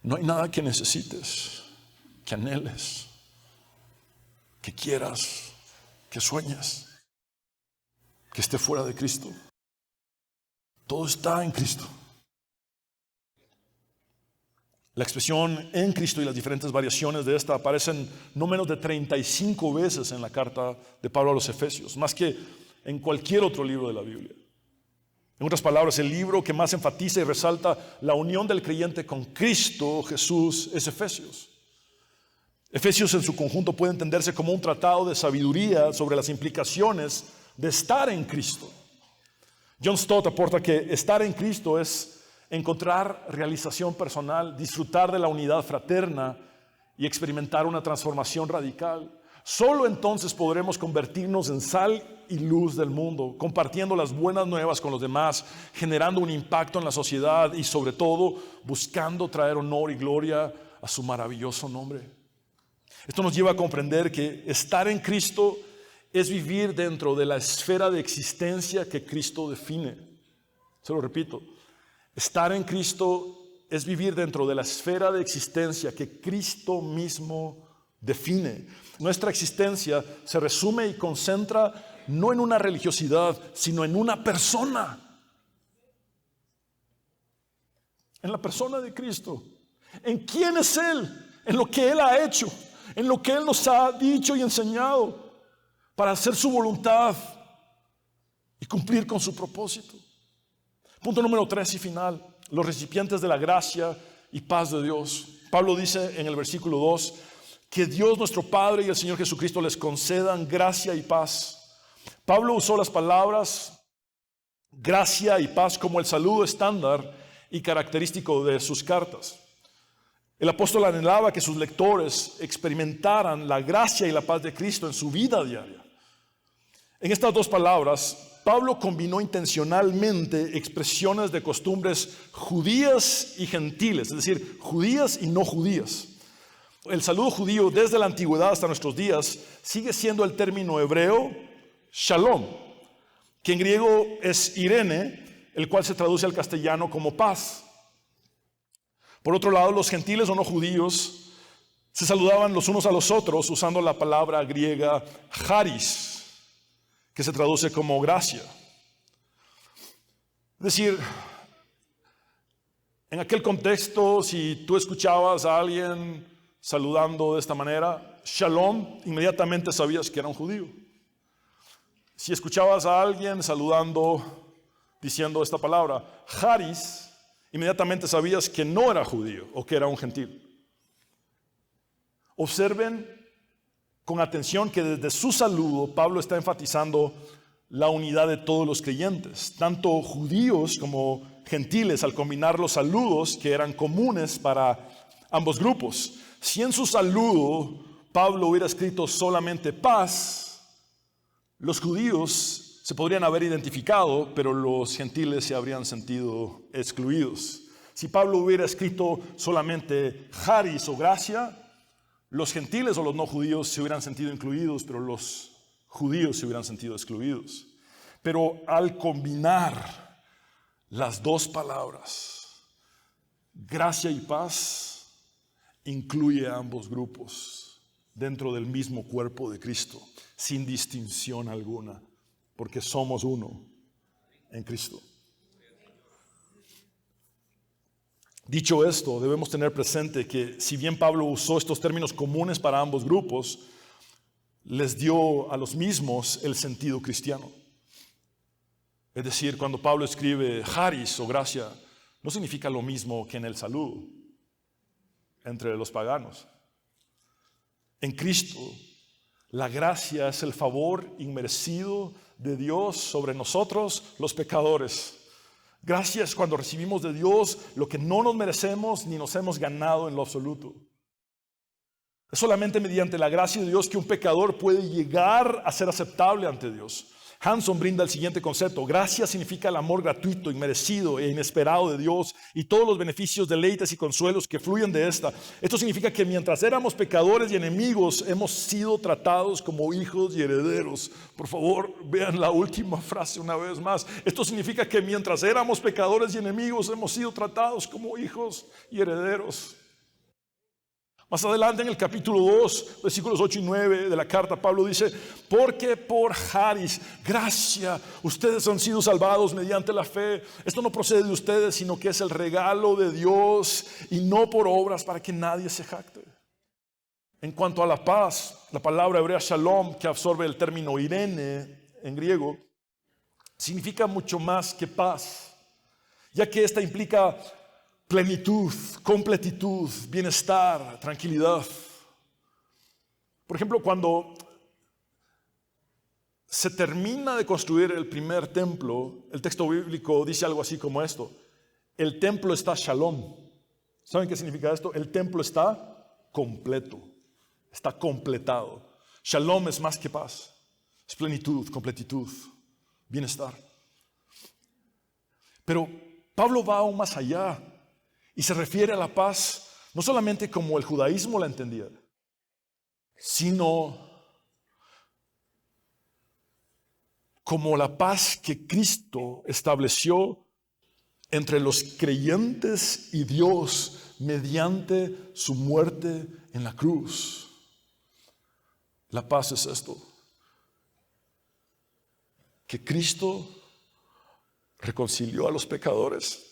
No hay nada que necesites, que anheles, que quieras, que sueñes, que esté fuera de Cristo. Todo está en Cristo. La expresión en Cristo y las diferentes variaciones de esta aparecen no menos de 35 veces en la carta de Pablo a los Efesios, más que en cualquier otro libro de la Biblia. En otras palabras, el libro que más enfatiza y resalta la unión del creyente con Cristo Jesús es Efesios. Efesios en su conjunto puede entenderse como un tratado de sabiduría sobre las implicaciones de estar en Cristo. John Stott aporta que estar en Cristo es encontrar realización personal, disfrutar de la unidad fraterna y experimentar una transformación radical. Solo entonces podremos convertirnos en sal y luz del mundo, compartiendo las buenas nuevas con los demás, generando un impacto en la sociedad y sobre todo buscando traer honor y gloria a su maravilloso nombre. Esto nos lleva a comprender que estar en Cristo es vivir dentro de la esfera de existencia que Cristo define. Se lo repito. Estar en Cristo es vivir dentro de la esfera de existencia que Cristo mismo define. Nuestra existencia se resume y concentra no en una religiosidad, sino en una persona. En la persona de Cristo. ¿En quién es Él? En lo que Él ha hecho, en lo que Él nos ha dicho y enseñado para hacer su voluntad y cumplir con su propósito. Punto número 3 y final: los recipientes de la gracia y paz de Dios. Pablo dice en el versículo 2 que Dios nuestro Padre y el Señor Jesucristo les concedan gracia y paz. Pablo usó las palabras gracia y paz como el saludo estándar y característico de sus cartas. El apóstol anhelaba que sus lectores experimentaran la gracia y la paz de Cristo en su vida diaria. En estas dos palabras, Pablo combinó intencionalmente expresiones de costumbres judías y gentiles, es decir, judías y no judías. El saludo judío desde la antigüedad hasta nuestros días sigue siendo el término hebreo shalom, que en griego es irene, el cual se traduce al castellano como paz. Por otro lado, los gentiles o no judíos se saludaban los unos a los otros usando la palabra griega charis, que se traduce como gracia. Es decir, en aquel contexto, si tú escuchabas a alguien saludando de esta manera, shalom, inmediatamente sabías que era un judío. Si escuchabas a alguien saludando, diciendo esta palabra, charis, inmediatamente sabías que no era judío o que era un gentil. Observen con atención que desde su saludo Pablo está enfatizando la unidad de todos los creyentes, tanto judíos como gentiles, al combinar los saludos que eran comunes para ambos grupos. Si en su saludo Pablo hubiera escrito solamente paz, los judíos se podrían haber identificado, pero los gentiles se habrían sentido excluidos. Si Pablo hubiera escrito solamente charis o gracia, los gentiles o los no judíos se hubieran sentido incluidos, pero los judíos se hubieran sentido excluidos. Pero al combinar las dos palabras, gracia y paz, incluye a ambos grupos dentro del mismo cuerpo de Cristo, sin distinción alguna, porque somos uno en Cristo. Dicho esto, debemos tener presente que si bien Pablo usó estos términos comunes para ambos grupos, les dio a los mismos el sentido cristiano. Es decir, cuando Pablo escribe charis o gracia, no significa lo mismo que en el saludo entre los paganos. En Cristo, la gracia es el favor inmerecido de Dios sobre nosotros, los pecadores. Gracia es cuando recibimos de Dios lo que no nos merecemos ni nos hemos ganado en lo absoluto. Es solamente mediante la gracia de Dios que un pecador puede llegar a ser aceptable ante Dios. Hanson brinda el siguiente concepto: gracia significa el amor gratuito, inmerecido e inesperado de Dios y todos los beneficios, deleites y consuelos que fluyen de esta. Esto significa que mientras éramos pecadores y enemigos, hemos sido tratados como hijos y herederos. Por favor, vean la última frase una vez más. Esto significa que mientras éramos pecadores y enemigos, hemos sido tratados como hijos y herederos. Más adelante en el capítulo 2, versículos 8 y 9 de la carta, Pablo dice: porque por charis, gracia, ustedes han sido salvados mediante la fe. Esto no procede de ustedes, sino que es el regalo de Dios y no por obras, para que nadie se jacte. En cuanto a la paz, la palabra hebrea shalom, que absorbe el término irene en griego, significa mucho más que paz, ya que esta implica plenitud, completitud, bienestar, tranquilidad. Por ejemplo, cuando se termina de construir el primer templo, el texto bíblico dice algo así como esto: el templo está shalom. ¿Saben qué significa esto? El templo está completo, está completado. Shalom es más que paz, es plenitud, completitud, bienestar. Pero Pablo va aún más allá y se refiere a la paz no solamente como el judaísmo la entendía, sino como la paz que Cristo estableció entre los creyentes y Dios mediante su muerte en la cruz. La paz es esto: que Cristo reconcilió a los pecadores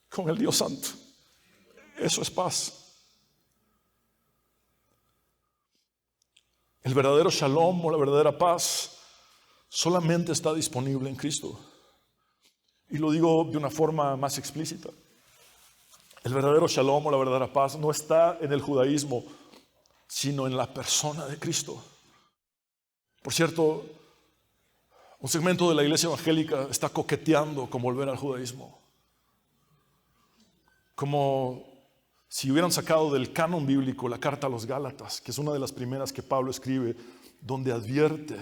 con el Dios Santo. Eso es paz. El verdadero shalom o la verdadera paz solamente está disponible en Cristo. Y lo digo de una forma más explícita: el verdadero shalom o la verdadera paz no está en el judaísmo, sino en la persona de Cristo. Por cierto, un segmento de la iglesia evangélica está coqueteando con volver al judaísmo, como si hubieran sacado del canon bíblico la carta a los Gálatas, que es una de las primeras que Pablo escribe, donde advierte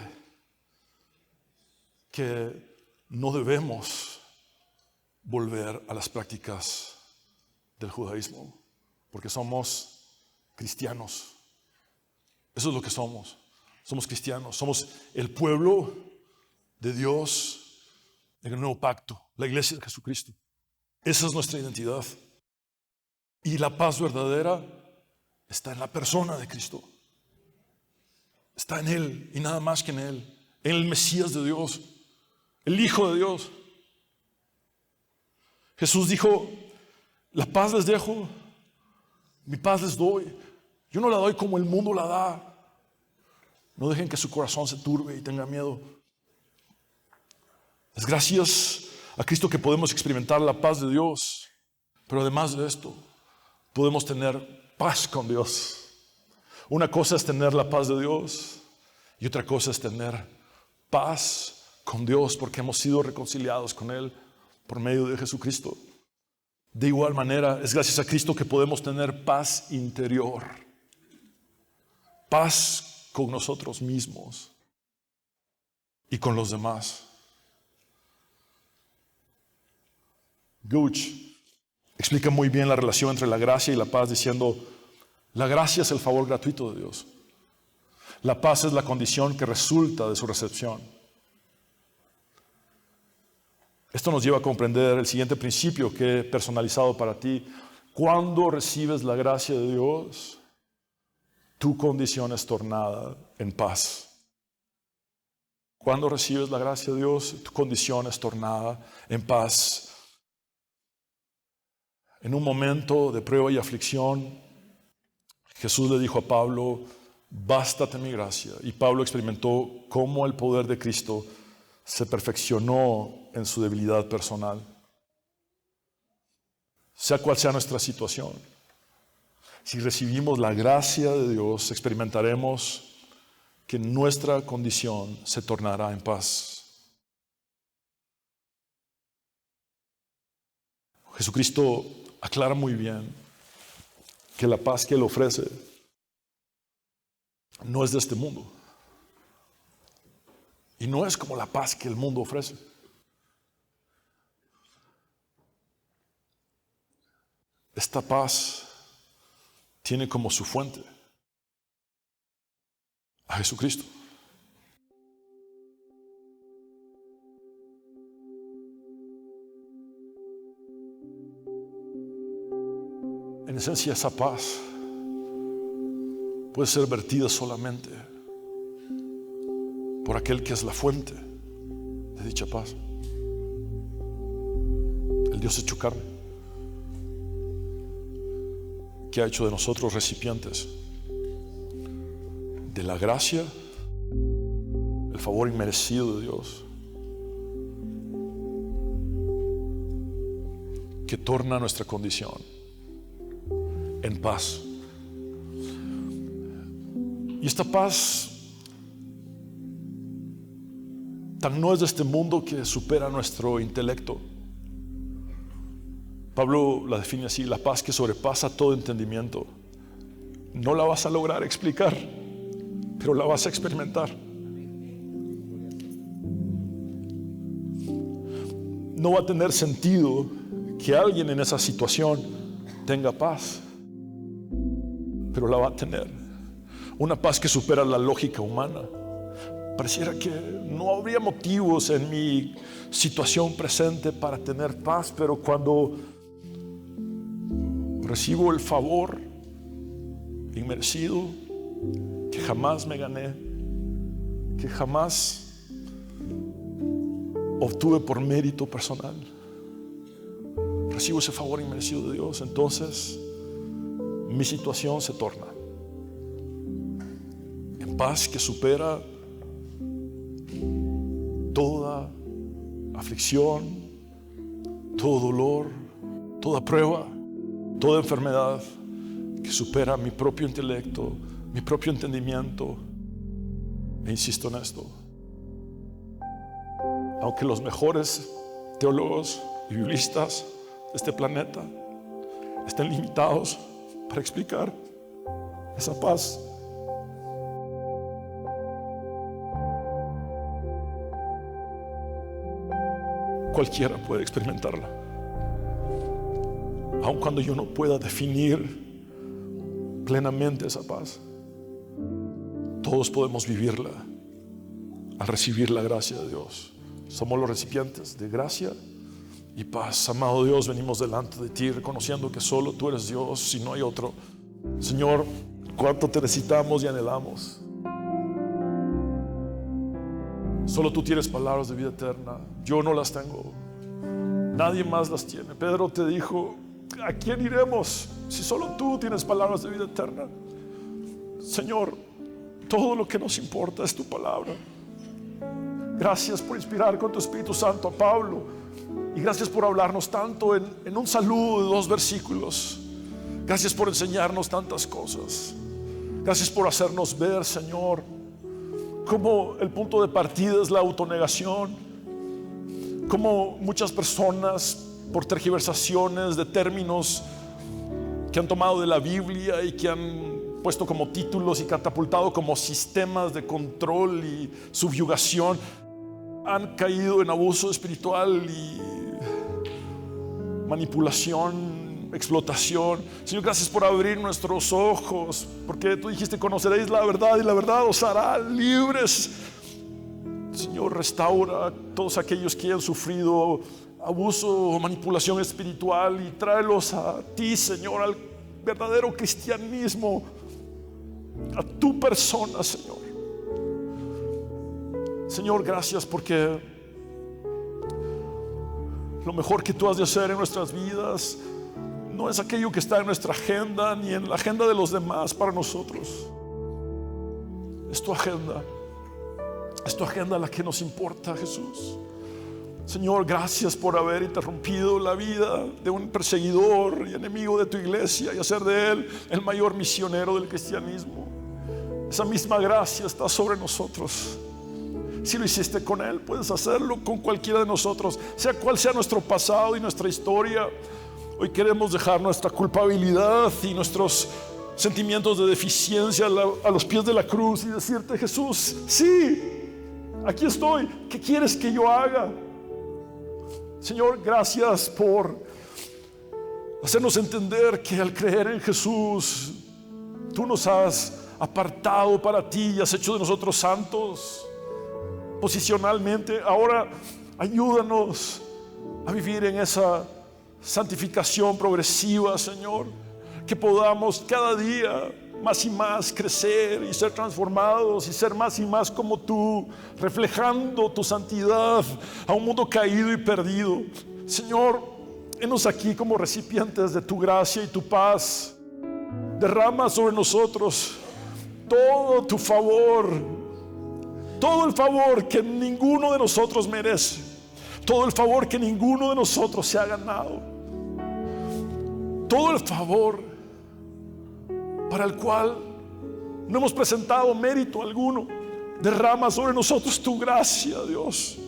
que no debemos volver a las prácticas del judaísmo, porque somos cristianos. Eso es lo que somos. Somos cristianos, somos el pueblo de Dios en el nuevo pacto, la iglesia de Jesucristo. Esa es nuestra identidad. Y la paz verdadera está en la persona de Cristo. Está en Él y nada más que en Él. En el Mesías de Dios, el Hijo de Dios. Jesús dijo: la paz les dejo, mi paz les doy. Yo no la doy como el mundo la da. No dejen que su corazón se turbe y tenga miedo. Es gracias a Cristo que podemos experimentar la paz de Dios. Pero además de esto, podemos tener paz con Dios. Una cosa es tener la paz de Dios y otra cosa es tener paz con Dios, porque hemos sido reconciliados con Él por medio de Jesucristo. De igual manera, es gracias a Cristo que podemos tener paz interior, paz con nosotros mismos y con los demás. Gooch explica muy bien la relación entre la gracia y la paz diciendo: la gracia es el favor gratuito de Dios. La paz es la condición que resulta de su recepción. Esto nos lleva a comprender el siguiente principio que he personalizado para ti. Cuando recibes la gracia de Dios, tu condición es tornada en paz. Cuando recibes la gracia de Dios, tu condición es tornada en paz. En un momento de prueba y aflicción, Jesús le dijo a Pablo: bástate mi gracia. Y Pablo experimentó cómo el poder de Cristo se perfeccionó en su debilidad personal. Sea cual sea nuestra situación, si recibimos la gracia de Dios, experimentaremos que nuestra condición se tornará en paz. Jesucristo aclara muy bien que la paz que Él ofrece no es de este mundo. Y no es como la paz que el mundo ofrece. Esta paz tiene como su fuente a Jesucristo. En esencia, esa paz puede ser vertida solamente por aquel que es la fuente de dicha paz, el Dios hecho carne, que ha hecho de nosotros recipientes de la gracia, el favor inmerecido de Dios, que torna nuestra condición en paz. Y esta paz tan no es de este mundo que supera nuestro intelecto. Pablo la define así: la paz que sobrepasa todo entendimiento. No la vas a lograr explicar, pero la vas a experimentar. No va a tener sentido que alguien en esa situación tenga paz, pero la va a tener. Una paz que supera la lógica humana. Pareciera que no habría motivos en mi situación presente para tener paz, pero cuando recibo el favor inmerecido que jamás me gané, que jamás obtuve por mérito personal, recibo ese favor inmerecido de Dios, entonces mi situación se torna en paz que supera toda aflicción, todo dolor, toda prueba, toda enfermedad, que supera mi propio intelecto, mi propio entendimiento. E insisto en esto: aunque los mejores teólogos y biblistas de este planeta estén limitados para explicar esa paz, cualquiera puede experimentarla. Aun cuando yo no pueda definir plenamente esa paz, todos podemos vivirla al recibir la gracia de Dios. Somos los recipientes de gracia y paz. Amado Dios, venimos delante de ti reconociendo que solo tú eres Dios y no hay otro. Señor, cuánto te necesitamos y anhelamos. Solo tú tienes palabras de vida eterna. Yo no las tengo. Nadie más las tiene. Pedro te dijo: ¿a quién iremos si solo tú tienes palabras de vida eterna? Señor, todo lo que nos importa es tu palabra. Gracias por inspirar con tu Espíritu Santo a Pablo, y gracias por hablarnos tanto en un saludo de 2 versículos. Gracias por enseñarnos tantas cosas. Gracias por hacernos ver, Señor, cómo el punto de partida es la autonegación, cómo muchas personas, por tergiversaciones de términos que han tomado de la Biblia y que han puesto como títulos y catapultado como sistemas de control y subyugación, han caído en abuso espiritual y manipulación, explotación. Señor, gracias por abrir nuestros ojos, porque tú dijiste: conoceréis la verdad y la verdad os hará libres. Señor, restaura a todos aquellos que han sufrido abuso o manipulación espiritual y tráelos a ti, Señor, al verdadero cristianismo, a tu persona, Señor. Señor, gracias porque lo mejor que tú has de hacer en nuestras vidas no es aquello que está en nuestra agenda ni en la agenda de los demás para nosotros. Es tu agenda. Es tu agenda la que nos importa, Jesús. Señor, gracias por haber interrumpido la vida de un perseguidor y enemigo de tu iglesia y hacer de él el mayor misionero del cristianismo. Esa misma gracia está sobre nosotros. Si lo hiciste con él, puedes hacerlo con cualquiera de nosotros, sea cual sea nuestro pasado y nuestra historia. Hoy queremos dejar nuestra culpabilidad y nuestros sentimientos de deficiencia a los pies de la cruz y decirte: Jesús, sí, aquí estoy. ¿Qué quieres que yo haga? Señor, gracias por hacernos entender que al creer en Jesús, tú nos has apartado para ti y has hecho de nosotros santos posicionalmente. Ahora ayúdanos a vivir en esa santificación progresiva, Señor, que podamos cada día más y más crecer y ser transformados y ser más y más como tú, reflejando tu santidad a un mundo caído y perdido. Señor, henos aquí como recipientes de tu gracia y tu paz. Derrama sobre nosotros todo tu favor, todo el favor que ninguno de nosotros merece, todo el favor que ninguno de nosotros se ha ganado, todo el favor para el cual no hemos presentado mérito alguno. Derrama sobre nosotros tu gracia, Dios,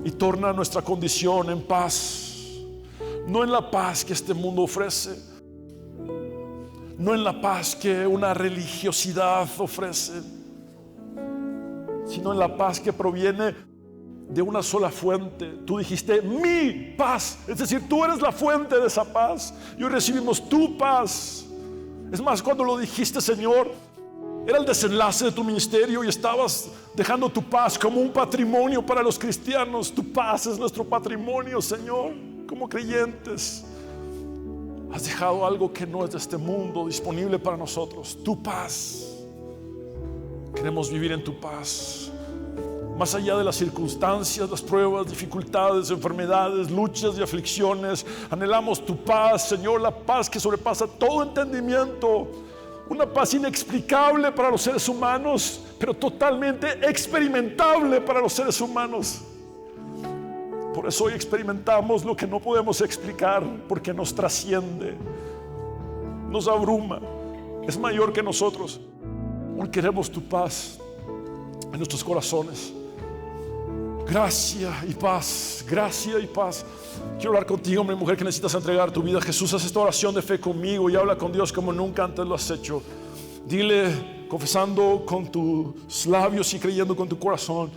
y torna nuestra condición en paz, no en la paz que este mundo ofrece, no en la paz que una religiosidad ofrece, sino en la paz que proviene de una sola fuente. Tú dijiste: mi paz, es decir, tú eres la fuente de esa paz, y hoy recibimos tu paz. Es más, cuando lo dijiste, Señor, era el desenlace de tu ministerio y estabas dejando tu paz como un patrimonio para los cristianos. Tu paz es nuestro patrimonio, Señor. Como creyentes has dejado algo que no es de este mundo disponible para nosotros, tu paz. Queremos vivir en tu paz, más allá de las circunstancias, las pruebas, dificultades, enfermedades, luchas y aflicciones. Anhelamos tu paz, Señor, la paz que sobrepasa todo entendimiento, una paz inexplicable para los seres humanos, pero totalmente experimentable para los seres humanos. Por eso hoy experimentamos lo que no podemos explicar, porque nos trasciende, nos abruma, es mayor que nosotros. Hoy queremos tu paz en nuestros corazones. Gracia y paz, gracia y paz. Quiero hablar contigo, hombre y mujer, que necesitas entregar tu vida a Jesús. Haz esta oración de fe conmigo y habla con Dios como nunca antes lo has hecho. Dile, confesando con tus labios y creyendo con tu corazón: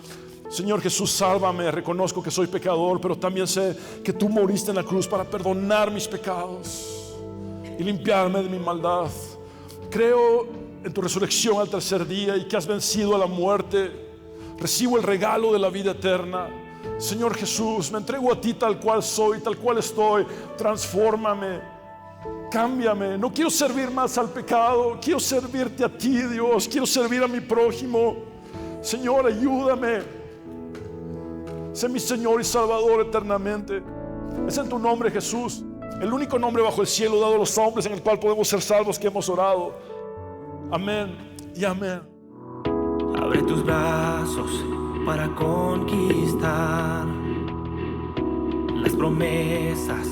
Señor Jesús, sálvame. Reconozco que soy pecador, pero también sé que tú moriste en la cruz para perdonar mis pecados y limpiarme de mi maldad. Creo en tu resurrección al tercer día y que has vencido a la muerte. Recibo el regalo de la vida eterna. Señor Jesús, me entrego a ti tal cual soy, tal cual estoy. Transfórmame, cámbiame. No quiero servir más al pecado, quiero servirte a ti, Dios. Quiero servir a mi prójimo. Señor, ayúdame. Sé mi Señor y Salvador eternamente. Es en tu nombre, Jesús, el único nombre bajo el cielo dado a los hombres en el cual podemos ser salvos, que hemos orado. Amén y amén. Abre tus brazos para conquistar las promesas